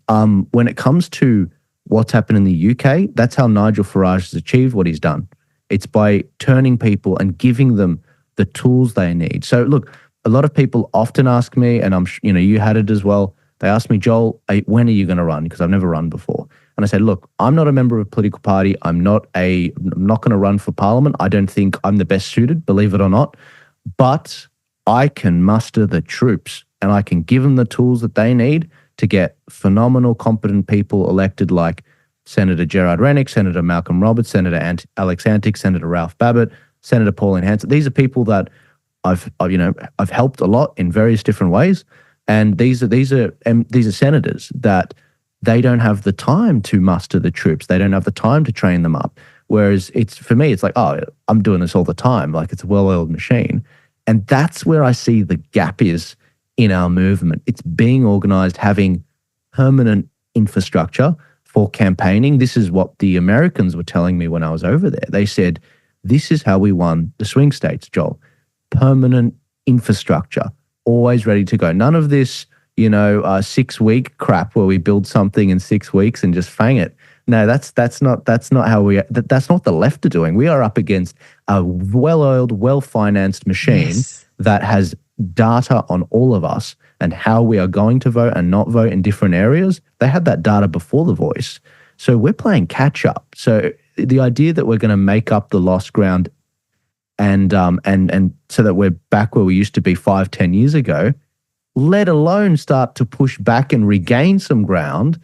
When it comes to what's happened in the UK, that's how Nigel Farage has achieved what he's done. It's by turning people and giving them the tools they need. So look, a lot of people often ask me, and you had it as well. They ask me, Joel, when are you going to run? Because I've never run before. and I said, look, I'm not a member of a political party. I'm not going to run for parliament. I don't think I'm the best suited, believe it or not, but I can muster the troops and I can give them the tools that they need to get phenomenal, competent people elected, like Senator Gerard Rennick, Senator Malcolm Roberts, Senator Alex Antic, Senator Ralph Babbitt, Senator Pauline Hanson. These are people that I've helped a lot in various different ways, and these are senators that they don't have the time to muster the troops. They don't have the time to train them up. Whereas for me, it's like, oh, I'm doing this all the time. Like, it's a well-oiled machine. And that's where I see the gap is in our movement. It's being organized, having permanent infrastructure for campaigning. This is what the Americans were telling me when I was over there. They said, this is how we won the swing states, Joel. Permanent infrastructure, always ready to go. None of this, 6-week crap where we build something in 6 weeks and just fang it. No, that's not how that's not what the left are doing. We are up against a well-oiled, well-financed machine that has data on all of us and how we are going to vote and not vote in different areas. They had that data before The Voice. So we're playing catch up. So the idea that we're going to make up the lost ground and so that we're back where we used to be 5-10 years ago, let alone start to push back and regain some ground,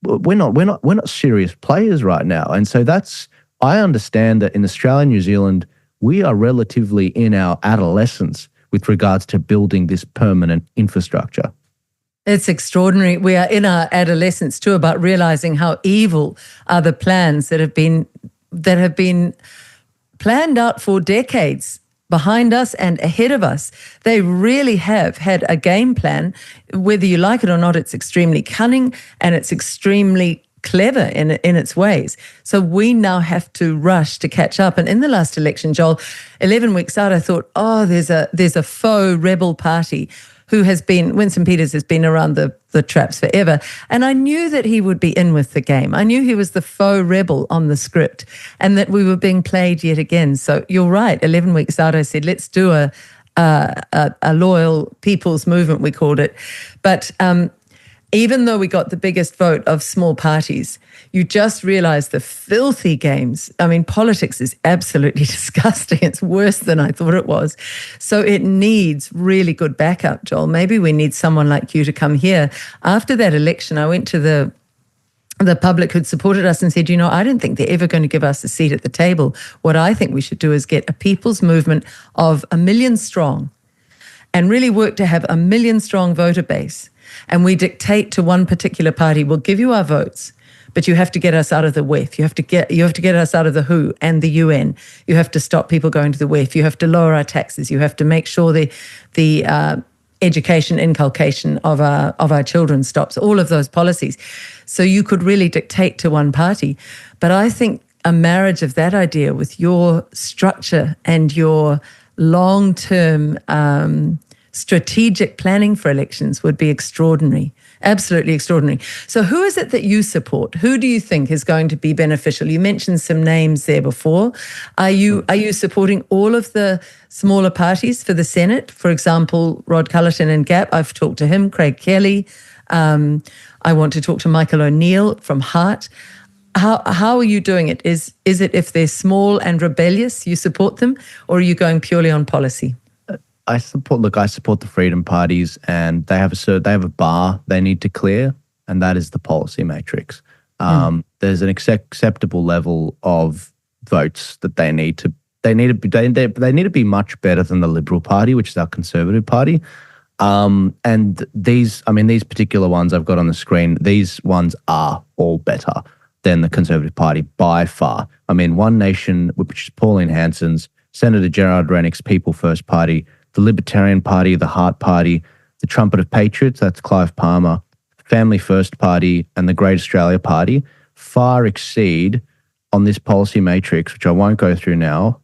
we're not serious players right now. And so I understand that in Australia and New Zealand, we are relatively in our adolescence with regards to building this permanent infrastructure. It's extraordinary. We are in our adolescence too, about realizing how evil are the plans that have been planned out for decades behind us and ahead of us. They really have had a game plan. Whether you like it or not, it's extremely cunning and it's extremely clever in its ways. So we now have to rush to catch up. And in the last election, Joel, 11 weeks out, I thought, there's a faux rebel party who has been, Winston Peters has been around the traps forever. And I knew that he would be in with the game. I knew he was the faux rebel on the script and that we were being played yet again. So you're right. 11 weeks out, I said, let's do a loyal people's movement, we called it. But even though we got the biggest vote of small parties, you just realize the filthy games. I mean, politics is absolutely disgusting. It's worse than I thought it was. So it needs really good backup, Joel. Maybe we need someone like you to come here. After that election, I went to the public who'd supported us and said, I don't think they're ever going to give us a seat at the table. What I think we should do is get a people's movement of 1 million strong and really work to have 1 million strong voter base. And we dictate to one particular party, we'll give you our votes, but you have to get us out of the WEF. You have to get us out of the WHO and the UN. You have to stop people going to the WEF. You have to lower our taxes. You have to make sure the education inculcation of our children stops, all of those policies. So you could really dictate to one party. But I think a marriage of that idea with your structure and your long-term strategic planning for elections would be extraordinary, absolutely extraordinary. So who is it that you support? Who do you think is going to be beneficial? You mentioned some names there before. Are you supporting all of the smaller parties for the Senate? For example, Rod Cullerton and Gap, I've talked to him, Craig Kelly. I want to talk to Michael O'Neill from Heart. How are you doing it? Is it if they're small and rebellious, you support them, or are you going purely on policy? I support the freedom parties, and they have a bar they need to clear, and that is the policy matrix. There's an acceptable level of votes that they need to be much better than the Liberal Party, which is our Conservative Party. And these particular ones I've got on the screen, these ones are all better than the Conservative Party by far. I mean, One Nation, which is Pauline Hanson's, Senator Gerard Rennick's People First Party, the Libertarian Party, the Heart Party, the Trumpet of Patriots, that's Clive Palmer, Family First Party, and the Great Australia Party far exceed on this policy matrix, which I won't go through now,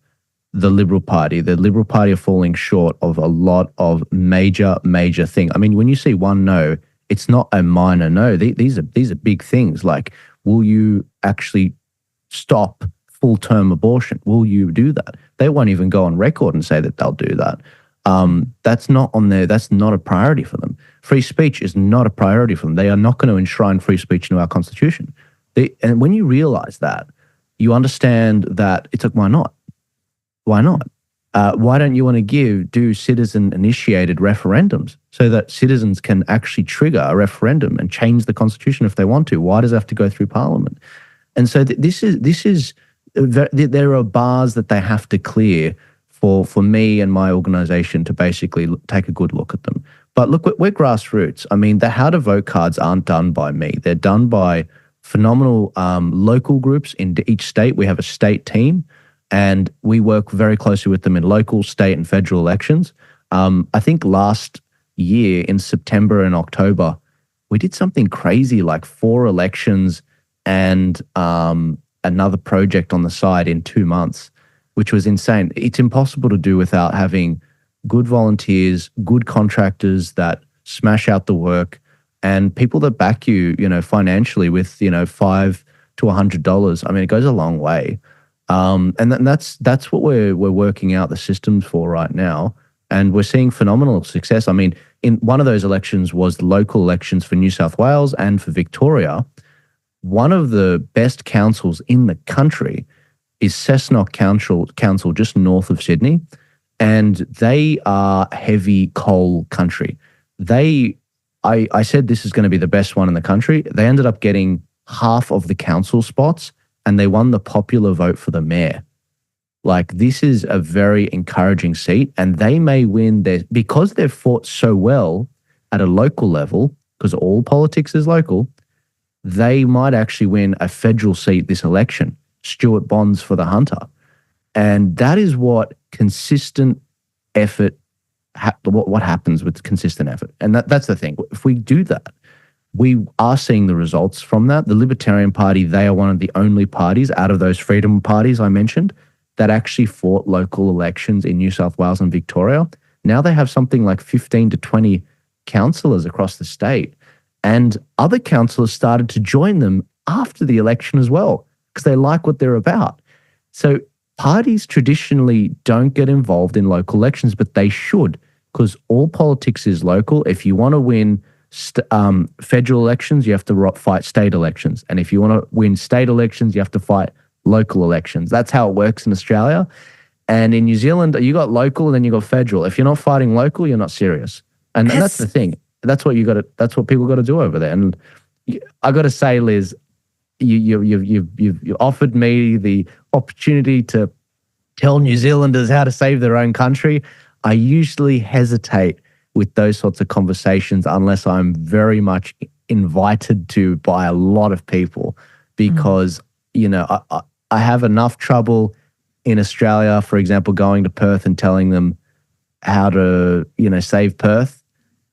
the Liberal Party. The Liberal Party are falling short of a lot of major things. I mean, when you see one no, it's not a minor no. These are big things. Like, will you actually stop full-term abortion? Will you do that? They won't even go on record and say that they'll do that. That's not on there. That's not a priority for them. Free speech is not a priority for them. They are not going to enshrine free speech into our constitution. And when you realize that, you understand that it's like, why not? Why not? Why don't you want to do citizen-initiated referendums so that citizens can actually trigger a referendum and change the constitution if they want to? Why does it have to go through parliament? And so this is there are bars that they have to clear for me and my organisation to basically take a good look at them. But look, we're grassroots. I mean, the how to vote cards aren't done by me. They're done by phenomenal local groups in each state. We have a state team, and we work very closely with them in local, state, and federal elections. I think last year in September and October, we did something crazy like 4 elections and another project on the side in 2 months, which was insane. It's impossible to do without having good volunteers, good contractors that smash out the work, and people that back you, financially with, $5 to $100. I mean, it goes a long way. And that's what we're working out the systems for right now. And we're seeing phenomenal success. I mean, in one of those elections was the local elections for New South Wales and for Victoria. One of the best councils in the country is Cessnock Council, just north of Sydney, and they are heavy coal country. I said this is going to be the best one in the country. They ended up getting half of the council spots, and they won the popular vote for the mayor. Like, this is a very encouraging seat, and they may win because they've fought so well at a local level, because all politics is local, they might actually win a federal seat this election. Stuart Bonds for the Hunter. And that is what consistent effort, what happens with consistent effort. And that's the thing. If we do that, we are seeing the results from that. The Libertarian Party, they are one of the only parties out of those freedom parties I mentioned that actually fought local elections in New South Wales and Victoria. Now they have something like 15 to 20 councillors across the state. And other councillors started to join them after the election as well, because they like what they're about. So parties traditionally don't get involved in local elections, but they should, because all politics is local. If you want to win federal elections, you have to fight state elections. And if you want to win state elections, you have to fight local elections. That's how it works in Australia. And in New Zealand, you got local and then you got federal. If you're not fighting local, you're not serious. And that's the thing. That's what people got to do over there. And I got to say, Liz, you offered me the opportunity to tell New Zealanders how to save their own country. I usually hesitate with those sorts of conversations unless I'm very much invited to by a lot of people, because I have enough trouble in Australia, for example, going to Perth and telling them how to save Perth.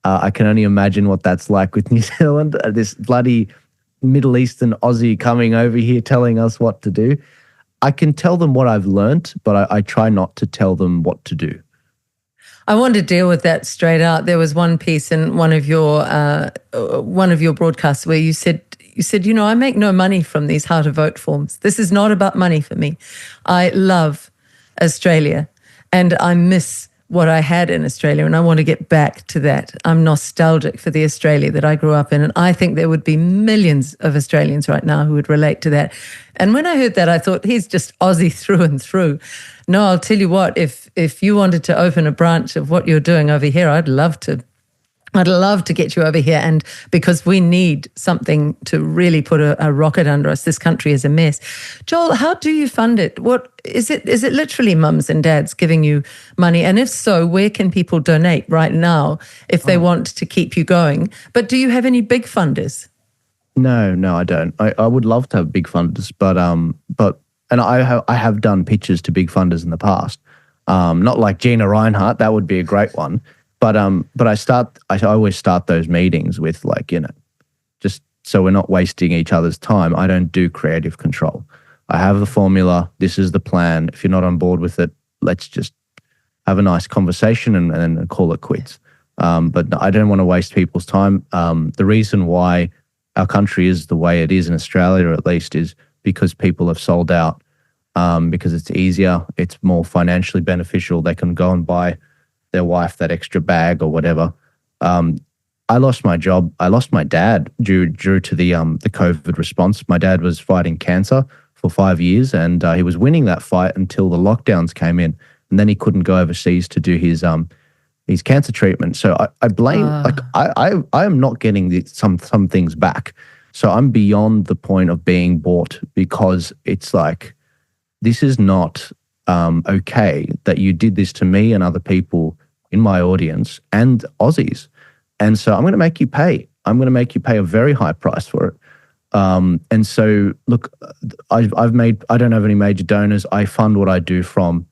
I can only imagine what that's like with New Zealand. This bloody Middle Eastern Aussie coming over here telling us what to do. I can tell them what I've learnt, but I try not to tell them what to do. I want to deal with that straight out. There was one piece in one of your broadcasts where you said, I make no money from these how to vote forms. This is not about money for me. I love Australia and I miss what I had in Australia, and I want to get back to that. I'm nostalgic for the Australia that I grew up in, and I think there would be millions of Australians right now who would relate to that. And when I heard that, I thought, he's just Aussie through and through. No, I'll tell you what, if you wanted to open a branch of what you're doing over here, I'd love to get you over here, and because we need something to really put a rocket under us. This country is a mess. Joel, how do you fund it? What is it? Is it literally mums and dads giving you money? And if so, where can people donate right now if they want to keep you going? But do you have any big funders? No, I don't. I would love to have big funders, but I have done pitches to big funders in the past. Not like Gina Reinhart. That would be a great one. But I always start those meetings with just so we're not wasting each other's time. I don't do creative control. I have the formula. This is the plan. If you're not on board with it, let's just have a nice conversation and then call it quits. But I don't want to waste people's time. The reason why our country is the way it is in Australia, at least, is because people have sold out, because it's easier. It's more financially beneficial. They can go and buy their wife that extra bag or whatever. I lost my job. I lost my dad due to the COVID response. My dad was fighting cancer for 5 years, and he was winning that fight until the lockdowns came in, and then he couldn't go overseas to do his cancer treatment. So I blame I am not getting some things back. So I'm beyond the point of being bought, because it's like, this is not okay that you did this to me and other people in my audience and Aussies. And so I'm going to make you pay. I'm going to make you pay a very high price for it. And so, look, I don't have any major donors. I fund what I do from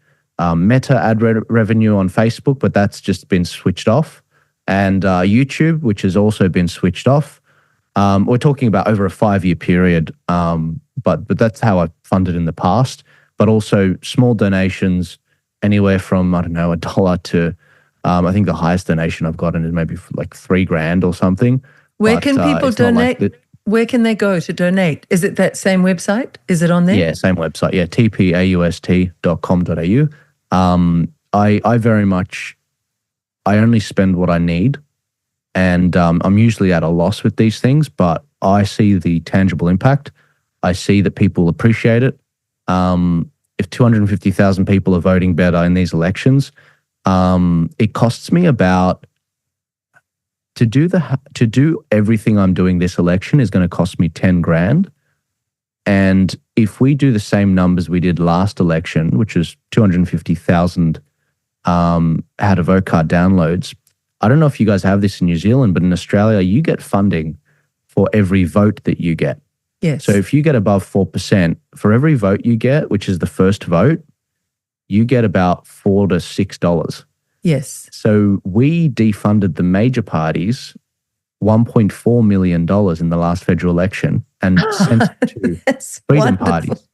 Meta ad revenue on Facebook, but that's just been switched off. And YouTube, which has also been switched off. We're talking about over a 5-year period, but that's how I've funded in the past. But also small donations, anywhere from, I don't know, $1 to, I think the highest donation I've gotten is maybe like $3,000 or something. Where can people donate? Where can they go to donate? Is it that same website? Is it on there? Yeah, same website. Yeah, tpaust.com.au. I very much, I only spend what I need, and I'm usually at a loss with these things, but I see the tangible impact. I see that people appreciate it. If 250,000 people are voting better in these elections, it costs me about, to do everything I'm doing this election is going to cost me $10,000. And if we do the same numbers we did last election, which is 250,000 how to vote card downloads, I don't know if you guys have this in New Zealand, but in Australia, you get funding for every vote that you get. Yes. So if you get above 4%, for every vote you get, which is the first vote, you get about $4 to $6. Yes. So we defunded the major parties $1.4 million in the last federal election and sent it to freedom parties.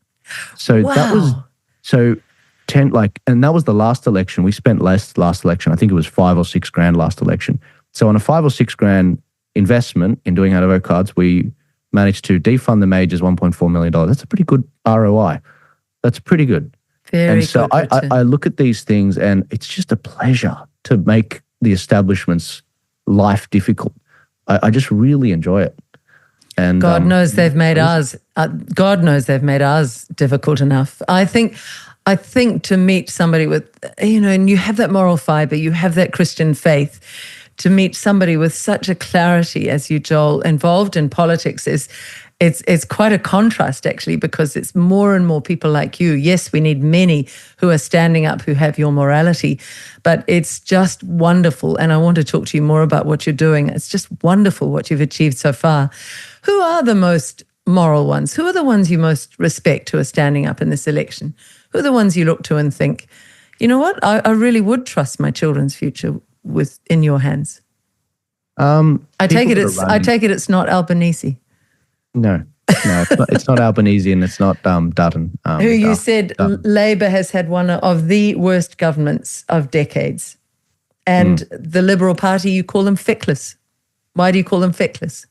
So that was and that was the last election. We spent less last election. I think it was $5,000 or $6,000 last election. So on a $5,000 or $6,000 investment in doing how to vote cards, we managed to defund the majors $1.4 million. That's a pretty good ROI. That's pretty good. Very and so good. I look at these things, and it's just a pleasure to make the establishment's life difficult. I just really enjoy it. And God knows they've made ours. God knows they've made ours difficult enough. I think to meet somebody with, and you have that moral fiber, you have that Christian faith, to meet somebody with such a clarity as you, Joel, involved in politics it's quite a contrast, actually, because it's more and more people like you. Yes, we need many who are standing up, who have your morality, but it's just wonderful. And I want to talk to you more about what you're doing. It's just wonderful what you've achieved so far. Who are the most moral ones? Who are the ones you most respect who are standing up in this election? Who are the ones you look to and think, you know what, I really would trust my children's future in your hands? I take it it's not Albanese. No, it's not Albanese, and it's not Dutton. Who you said Labour has had one of the worst governments of decades. And the Liberal Party, you call them feckless. Why do you call them feckless?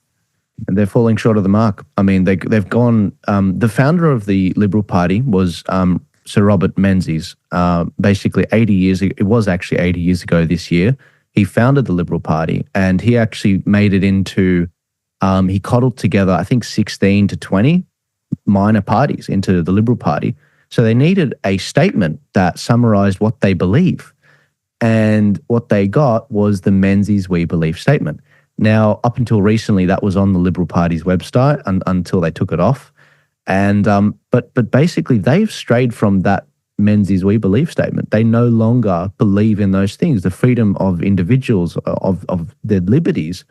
And they're falling short of the mark. I mean, they've gone. The founder of the Liberal Party was Sir Robert Menzies. Basically, 80 years ago, it was actually 80 years ago this year, he founded the Liberal Party, and he actually made it into. He coddled together, I think, 16 to 20 minor parties into the Liberal Party. So they needed a statement that summarized what they believe. And what they got was the Menzies We Believe statement. Now, up until recently, that was on the Liberal Party's website until they took it off. And but basically, they've strayed from that Menzies We Believe statement. They no longer believe in those things, the freedom of individuals, of their liberties.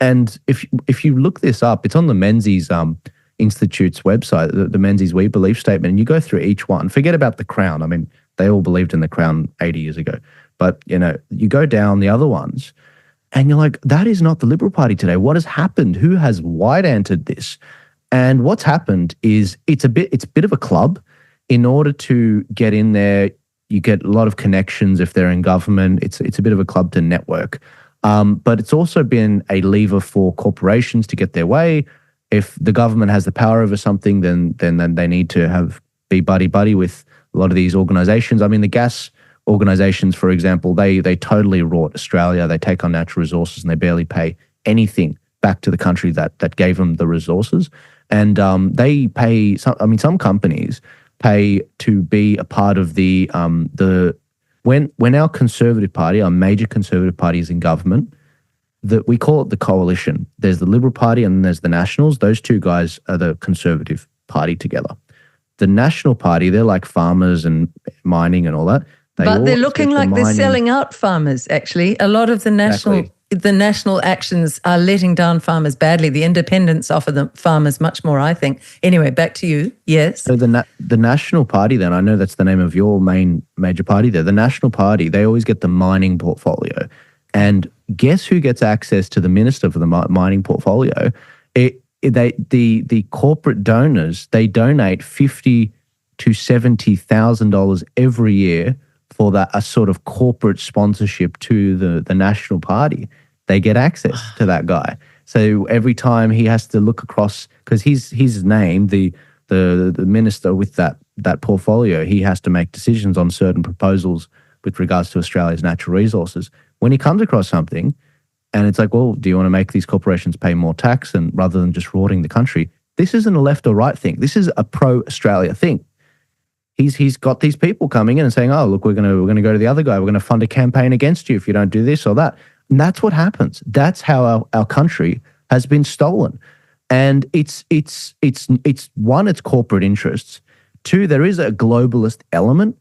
And if you look this up, it's on the Menzies Institute's website, the Menzies We Believe statement, and you go through each one. Forget about the Crown. I mean, they all believed in the Crown 80 years ago. But, you go down the other ones, and you're like, that is not the Liberal Party today. What has happened? Who has white-anted this? And what's happened is it's a bit of a club. In order to get in there, you get a lot of connections if they're in government. It's a bit of a club to network. But it's also been a lever for corporations to get their way. If the government has the power over something, then they need to be buddy-buddy with a lot of these organizations. I mean, the gas organizations, for example, they totally rort Australia. They take on natural resources and they barely pay anything back to the country that gave them the resources. And they pay, some companies pay to be a part of when our Conservative Party, our major Conservative Party is in government, that we call it the coalition. There's the Liberal Party and then there's the Nationals. Those two guys are the Conservative Party together. The National Party, they're like farmers and mining and all that. But they're looking like they're selling out farmers, actually. A lot of the national actions are letting down farmers badly. The independents offer the farmers much more, I think. Anyway, back to you. Yes. So the National Party then, I know that's the name of your major party there. The National Party, they always get the mining portfolio. And guess who gets access to the minister for the mining portfolio? The corporate donors, they donate $50,000 to $70,000 every year for a sort of corporate sponsorship to the National Party. They get access to that guy. So every time he has to look across, because his name, the minister with that portfolio, he has to make decisions on certain proposals with regards to Australia's natural resources. When he comes across something, and it's like, well, do you want to make these corporations pay more tax and rather than just rorting the country? This isn't a left or right thing. This is a pro-Australia thing. He's got these people coming in and saying, oh, look, we're gonna go to the other guy. We're going to fund a campaign against you if you don't do this or that. And that's what happens. That's how our country has been stolen. And it's one, it's corporate interests. Two, there is a globalist element,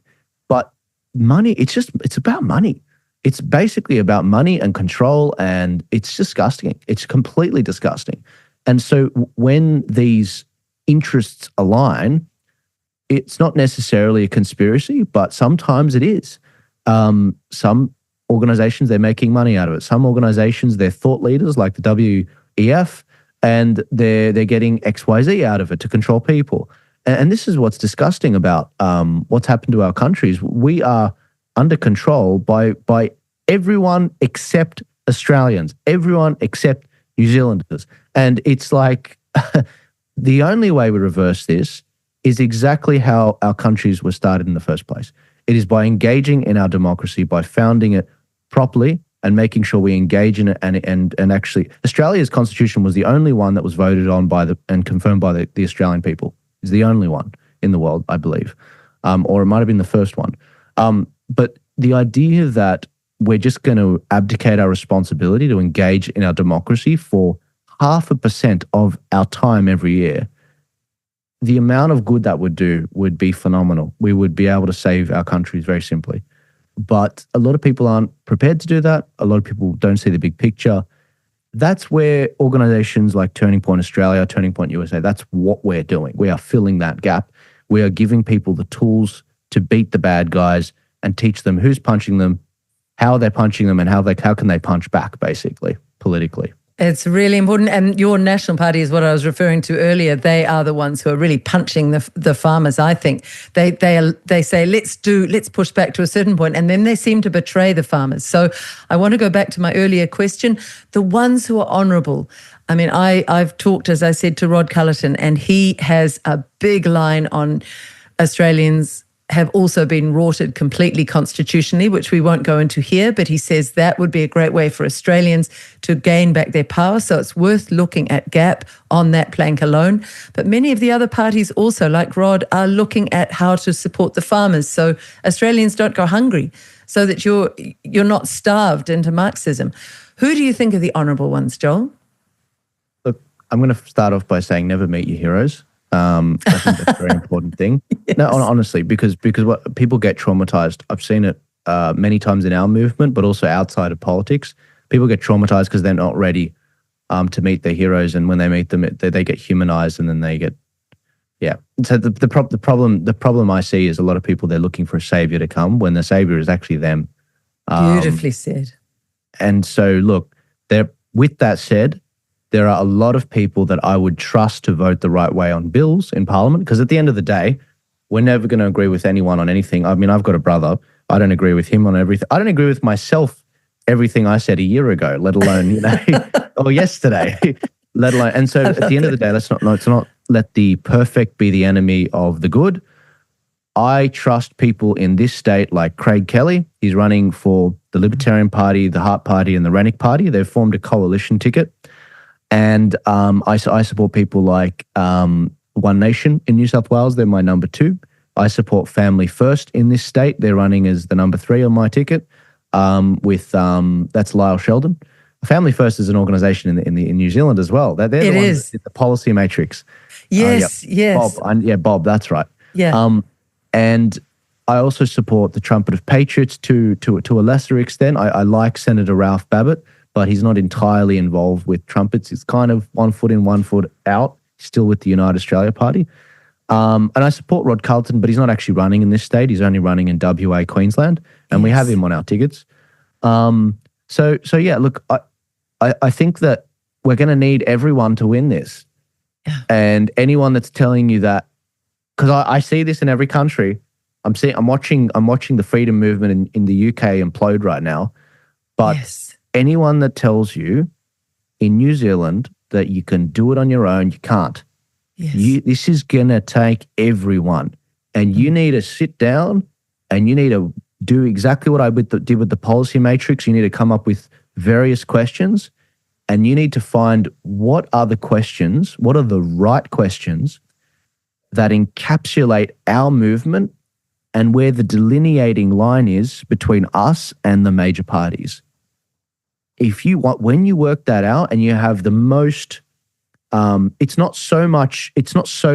but money, it's about money. It's basically about money and control, and it's disgusting. It's completely disgusting. And so when these interests align, it's not necessarily a conspiracy, but sometimes it is. Some organizations, they're making money out of it. Some organizations, they're thought leaders like the WEF, and they're getting XYZ out of it to control people. And this is what's disgusting about what's happened to our countries. We are under control by everyone except Australians, everyone except New Zealanders. And it's like the only way we reverse this is exactly how our countries were started in the first place. It is by engaging in our democracy, by founding it properly and making sure we engage in it. And actually, Australia's constitution was the only one that was voted on and confirmed by the Australian people. It's the only one in the world, I believe. Or it might have been the first one. But the idea that we're just going to abdicate our responsibility to engage in our democracy for 0.5% of our time every year, the amount of good that would do would be phenomenal. We would be able to save our countries very simply. But a lot of people aren't prepared to do that. A lot of people don't see the big picture. That's where organizations like Turning Point Australia, Turning Point USA, that's what we're doing. We are filling that gap. We are giving people the tools to beat the bad guys and teach them who's punching them, how they're punching them, and how can they punch back, basically, politically. It's really important. And your National Party is what I was referring to earlier. They are the ones who are really punching the farmers, I think. They say, let's push back to a certain point, and then they seem to betray the farmers. So I want to go back to my earlier question. The ones who are honourable. I mean, I've talked, as I said, to Rod Cullerton, and he has a big line on Australians have also been rorted completely constitutionally, which we won't go into here, but he says that would be a great way for Australians to gain back their power. So it's worth looking at GAP on that plank alone. But many of the other parties also, like Rod, are looking at how to support the farmers so Australians don't go hungry, so that you're not starved into Marxism. Who do you think are the honourable ones, Joel? Look, I'm going to start off by saying never meet your heroes. I think that's a very important thing. Yes. No, honestly, because what people get traumatized. I've seen it many times in our movement, but also outside of politics. People get traumatized because they're not ready to meet their heroes, and when they meet them, they get humanized, and then they get So the problem I see is a lot of people, they're looking for a savior to come when the savior is actually them. Beautifully said. And so, look, with that said, there are a lot of people that I would trust to vote the right way on bills in Parliament, because at the end of the day, we're never going to agree with anyone on anything. I mean, I've got a brother. I don't agree with him on everything. I don't agree with myself everything I said a year ago, let alone, or yesterday, let alone. And so at the end of the day, let's not let the perfect be the enemy of the good. I trust people in this state like Craig Kelly. He's running for the Libertarian Party, the Heart Party, and the Rennick Party. They've formed a coalition ticket. And I support people like One Nation in New South Wales. They're my number 2. I support Family First in this state. They're running as the number 3 on my ticket. That's Lyle Sheldon. Family First is an organisation in New Zealand as well. They're the ones that did the policy matrix. Yes, yes. Bob, that's right. Yeah. And I also support the Trumpet of Patriots to a lesser extent. I like Senator Ralph Babbitt, but he's not entirely involved with trumpets. He's kind of 1 foot in, 1 foot out, still with the United Australia Party. And I support Rod Carlton, but he's not actually running in this state. He's only running in WA, Queensland, and we have him on our tickets. So yeah, look, I think that we're going to need everyone to win this. Yeah. And anyone that's telling you that, because I see this in every country. I'm watching the freedom movement in the UK implode right now. But anyone that tells you in New Zealand that you can do it on your own, you can't. Yes. This is going to take everyone. And you need to sit down and you need to do exactly what I did with the policy matrix. You need to come up with various questions and you need to find what are the right questions that encapsulate our movement and where the delineating line is between us and the major parties. When you work that out and you have the most, it's not so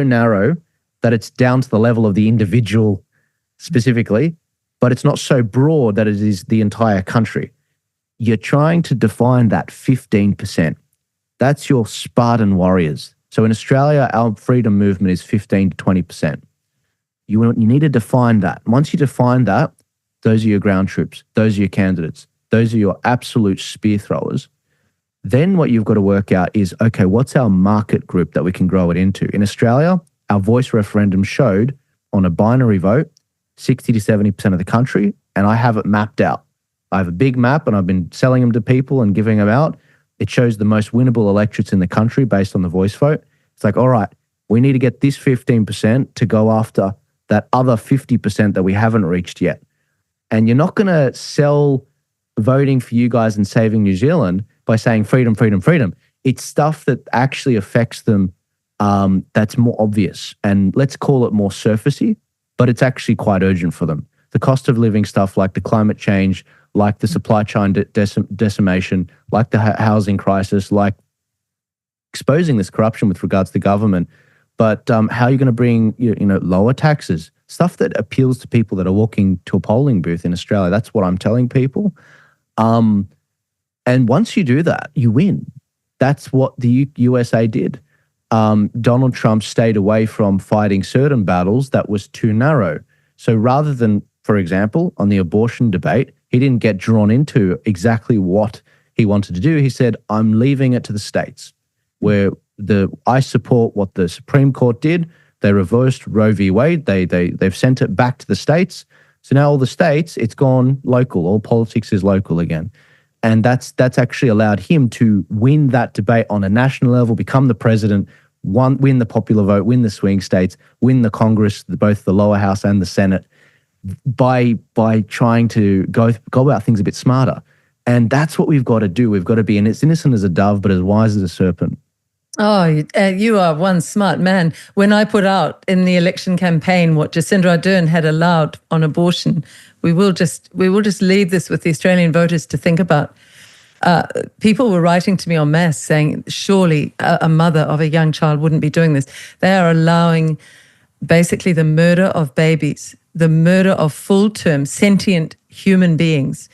narrow that it's down to the level of the individual specifically, but it's not so broad that it is the entire country. You're trying to define that 15%. That's your Spartan warriors. So in Australia, our freedom movement is 15 to 20%. You need to define that. Once you define that, those are your ground troops. Those are your candidates. Those are your absolute spear throwers. Then what you've got to work out is, okay, what's our market group that we can grow it into? In Australia, our voice referendum showed on a binary vote, 60 to 70% of the country, and I have it mapped out. I have a big map and I've been selling them to people and giving them out. It shows the most winnable electorates in the country based on the voice vote. It's like, all right, we need to get this 15% to go after that other 50% that we haven't reached yet. And you're not going to sell voting for you guys and saving New Zealand by saying freedom, freedom, freedom. It's stuff that actually affects them that's more obvious. And let's call it more surfacey, but it's actually quite urgent for them. The cost of living stuff like the climate change, like the supply chain decimation, like the housing crisis, like exposing this corruption with regards to government. But how are you going to bring lower taxes, stuff that appeals to people that are walking to a polling booth in Australia? That's what I'm telling people. And once you do that, you win. That's what the USA did. Donald Trump stayed away from fighting certain battles that was too narrow. So rather than, for example, on the abortion debate, he didn't get drawn into exactly what he wanted to do. He said, I'm leaving it to the states, where I support what the Supreme Court did. They reversed Roe v. Wade. They've sent it back to the states. So now all the states, it's gone local. All politics is local again. And that's actually allowed him to win that debate on a national level, become the president, win the popular vote, win the swing states, win the Congress, both the lower house and the Senate, by trying to go about things a bit smarter. And that's what we've got to do. We've got to be as innocent as a dove, but as wise as a serpent. Oh, you are one smart man. When I put out in the election campaign what Jacinda Ardern had allowed on abortion, we will just leave this with the Australian voters to think about. People were writing to me en masse saying, surely a mother of a young child wouldn't be doing this. They are allowing basically the murder of babies, the murder of full-term sentient human beings.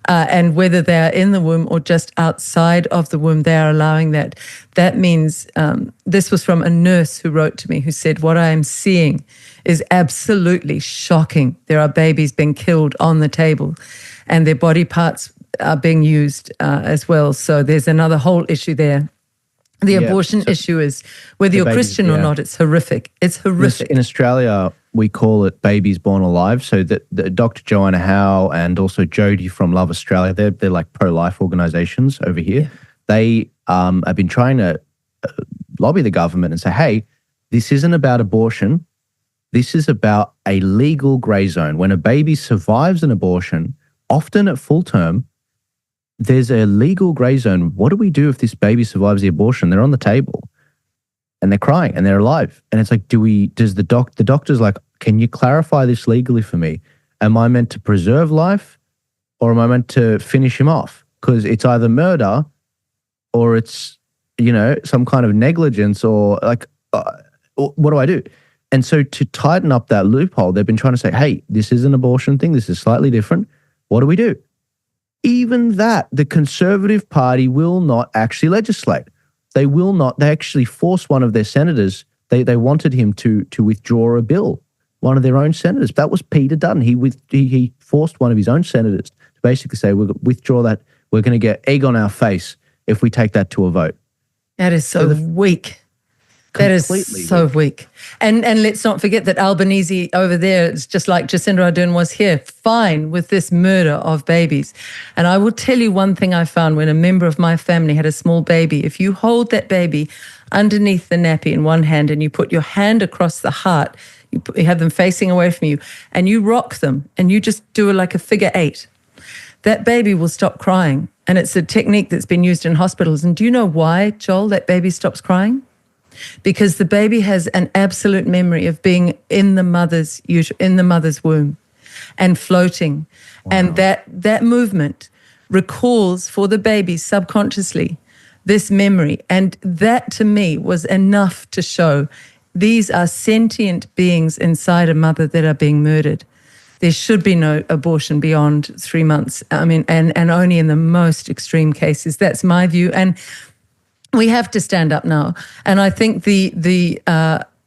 And whether they are in the womb or just outside of the womb, they are allowing that. That means, this was from a nurse who wrote to me who said, what I am seeing is absolutely shocking. There are babies being killed on the table and their body parts are being used as well. So there's another whole issue there. The abortion issue is whether you're Christian or not, it's horrific. It's horrific. In Australia, we call it babies born alive. So the Dr. Joanna Howe and also Jodie from Love Australia, they're like pro-life organisations over here. Yeah. They have been trying to lobby the government and say, hey, this isn't about abortion. This is about a legal grey zone. When a baby survives an abortion, often at full term, there's a legal grey zone. What do we do if this baby survives the abortion? They're on the table and they're crying and they're alive. And it's like, the doctor's like, can you clarify this legally for me? Am I meant to preserve life or am I meant to finish him off? Because it's either murder or it's, some kind of negligence or like, what do I do? And so to tighten up that loophole, they've been trying to say, hey, this is an abortion thing. This is slightly different. What do we do? Even that, the Conservative Party will not actually legislate. They will not. They actually forced one of their senators. They wanted him to withdraw a bill, one of their own senators. That was Peter Dutton. He forced one of his own senators to basically say, we'll withdraw that. We're going to get egg on our face if we take that to a vote. That is so weak. That is so weak. And let's not forget that Albanese over there is just like Jacinda Ardern was here, fine with this murder of babies. And I will tell you one thing I found when a member of my family had a small baby. If you hold that baby underneath the nappy in one hand and you put your hand across the heart, you have them facing away from you, and you rock them and you just do like a figure 8, that baby will stop crying. And it's a technique that's been used in hospitals. And do you know why, Joel, that baby stops crying? Because the baby has an absolute memory of being in the mother's womb and floating. Wow. And that movement recalls for the baby subconsciously this memory. And that to me was enough to show these are sentient beings inside a mother that are being murdered. There should be no abortion beyond 3 months. I mean, and only in the most extreme cases. That's my view. And we have to stand up now. And I think the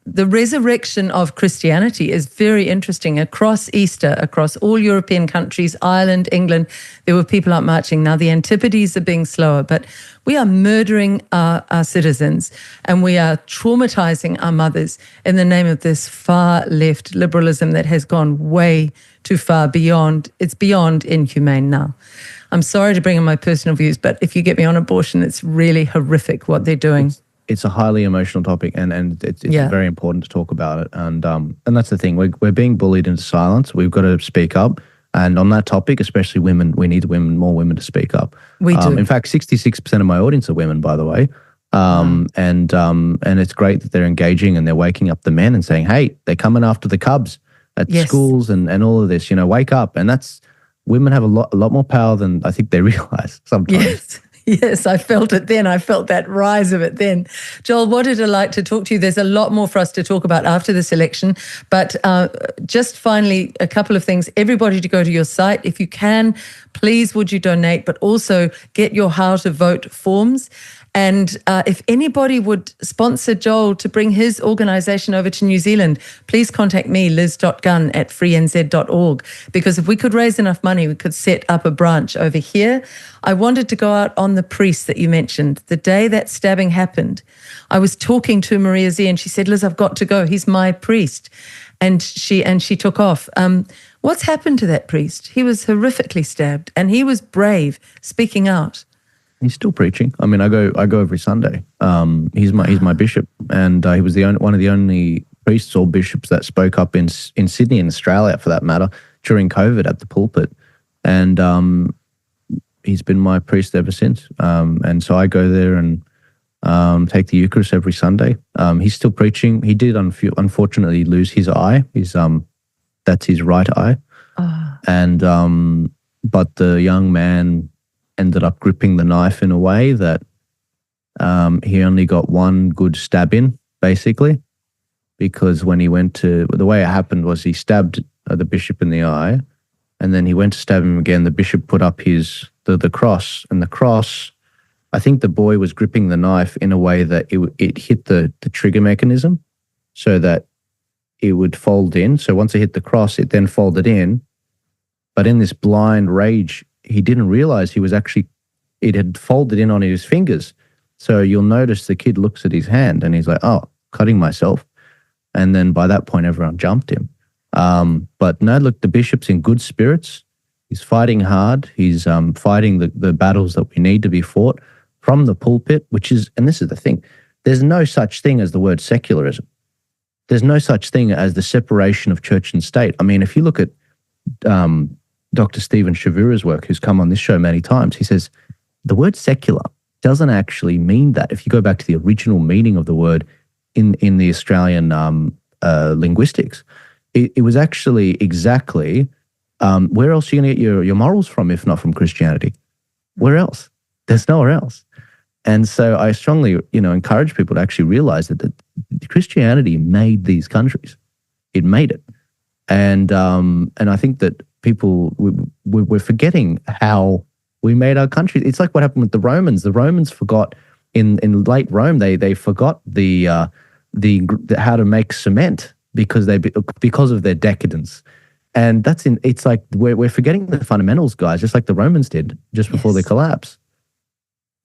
resurrection of Christianity is very interesting. Across Easter, across all European countries, Ireland, England, there were people out marching. Now, the Antipodes are being slower, but we are murdering our citizens and we are traumatizing our mothers in the name of this far left liberalism that has gone way too far beyond. It's beyond inhumane now. I'm sorry to bring in my personal views, but if you get me on abortion, it's really horrific what they're doing. It's a highly emotional topic, and it's very important to talk about it. And that's the thing. We're being bullied into silence. We've got to speak up. And on that topic, especially women, we need more women to speak up. We do. In fact, 66% of my audience are women, by the way. And it's great that they're engaging and they're waking up the men and saying, hey, they're coming after the cubs at schools and all of this. Wake up. And that's. Women have a lot more power than I think they realize sometimes. Yes, I felt it then. I felt that rise of it then. Joel, what did I like to talk to you? There's a lot more for us to talk about after this election. But just finally, a couple of things. Everybody to go to your site. If you can, please would you donate, but also get your how to vote forms. And if anybody would sponsor Joel to bring his organisation over to New Zealand, please contact me, liz.gunn@freenz.org, because if we could raise enough money, we could set up a branch over here. I wanted to go out on the priest that you mentioned. The day that stabbing happened, I was talking to Maria Z and she said, Liz, I've got to go. He's my priest. And she took off. What's happened to that priest? He was horrifically stabbed and he was brave, speaking out. He's still preaching. I mean, I go every Sunday. He's my bishop, and he was one of the only priests or bishops that spoke up in Sydney, in Australia, for that matter, during COVID at the pulpit, and he's been my priest ever since. And so I go there and take the Eucharist every Sunday. He's still preaching. He did unfortunately lose his eye. That's his right eye, and but the young man ended up gripping the knife in a way that he only got one good stab in, basically, because when he went to, the way it happened was he stabbed the bishop in the eye, and then he went to stab him again. The bishop put up the cross, and the cross, I think the boy was gripping the knife in a way that it hit the trigger mechanism so that it would fold in. So once it hit the cross, it then folded in. But in this blind rage, he didn't realize it had folded in on his fingers. So you'll notice the kid looks at his hand and he's like, oh, cutting myself. And then by that point, everyone jumped him. But no, look, the bishop's in good spirits. He's fighting hard. He's fighting the battles that we need to be fought from the pulpit, and this is the thing, there's no such thing as the word secularism. there's no such thing as the separation of church and state. I mean, if you look at Dr. Stephen Shavura's work, who's come on this show many times, he says the word secular doesn't actually mean that. If you go back to the original meaning of the word in the Australian linguistics, it was actually exactly where else are you going to get your morals from if not from Christianity? Where else? There's nowhere else. And so I strongly, encourage people to actually realize that Christianity made these countries. It made it. And I think that people, we're forgetting how we made our country. It's like what happened with the Romans. The Romans forgot in late Rome, they forgot the how to make cement because of their decadence. And it's like we're forgetting the fundamentals, guys, just like the Romans did just before their collapse.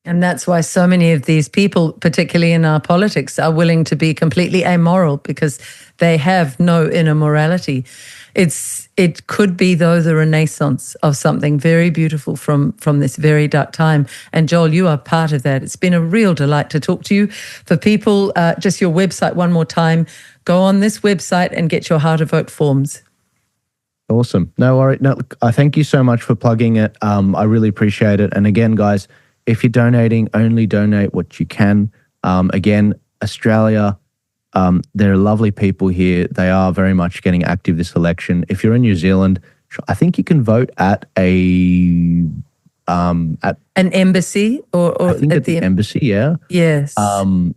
And that's why so many of these people, particularly in our politics, are willing to be completely amoral because they have no inner morality. It could be, though, the renaissance of something very beautiful from this very dark time. And Joel, you are part of that. It's been a real delight to talk to you. For people, just your website one more time. Go on this website and get your How to Vote forms. Awesome. No worry. No, I thank you so much for plugging it. I really appreciate it. And again, guys, if you're donating, only donate what you can. Again, Australia, there are lovely people here. They are very much getting active this election. If you're in New Zealand, I think you can vote at an embassy or I think at the embassy, yeah. Yes. And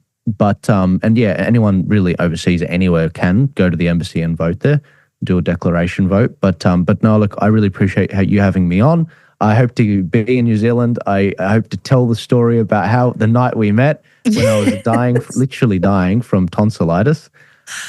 yeah, anyone really overseas anywhere can go to the embassy and vote there, do a declaration vote. But no, look, I really appreciate you having me on. I hope to be in New Zealand. I hope to tell the story about how the night we met when I was literally dying from tonsillitis.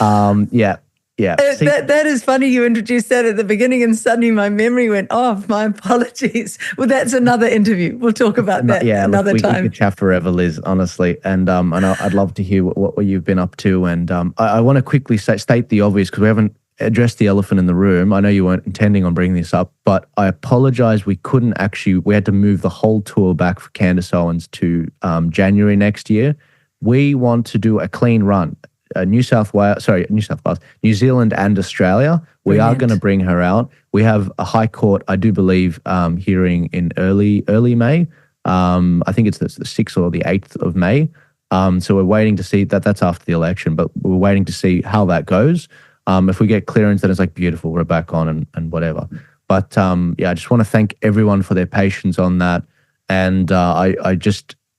Yeah. That is funny you introduced that at the beginning and suddenly my memory went off. My apologies. Well, that's another interview. We'll talk about that another time. We could chat forever, Liz, honestly. And I'd love to hear what you've been up to. And I want to quickly state the obvious because we haven't address the elephant in the room. I know you weren't intending on bringing this up, but I apologize. We had to move the whole tour back for Candace Owens to January next year. We want to do a clean run. New Zealand and Australia. We are going to bring her out. We have a High Court, I do believe, hearing in early May. I think it's the 6th or the 8th of May. So we're waiting to see that's after the election, but we're waiting to see how that goes. If we get clearance, then it's like beautiful, we're back on and whatever. But I just want to thank everyone for their patience on that. And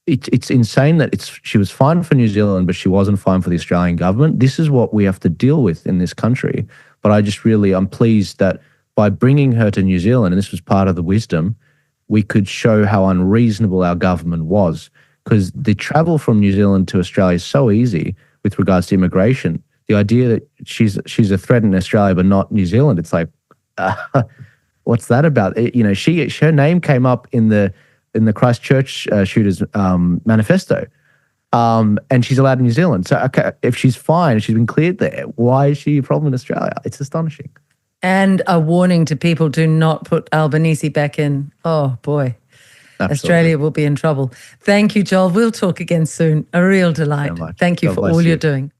it's insane that she was fine for New Zealand, but she wasn't fine for the Australian government. This is what we have to deal with in this country. But I'm pleased that by bringing her to New Zealand, and this was part of the wisdom, we could show how unreasonable our government was. Because the travel from New Zealand to Australia is so easy with regards to immigration. The idea that she's a threat in Australia but not New Zealand, it's like, what's that about? Her name came up in the Christchurch shooters manifesto, and she's allowed in New Zealand. So okay, if she's fine, if she's been cleared there, why is she a problem in Australia? It's astonishing. And a warning to people: do not put Albanese back in. Oh boy. Absolutely. Australia will be in trouble. Thank you, Joel. We'll talk again soon. A real delight. Thank you for all you're doing.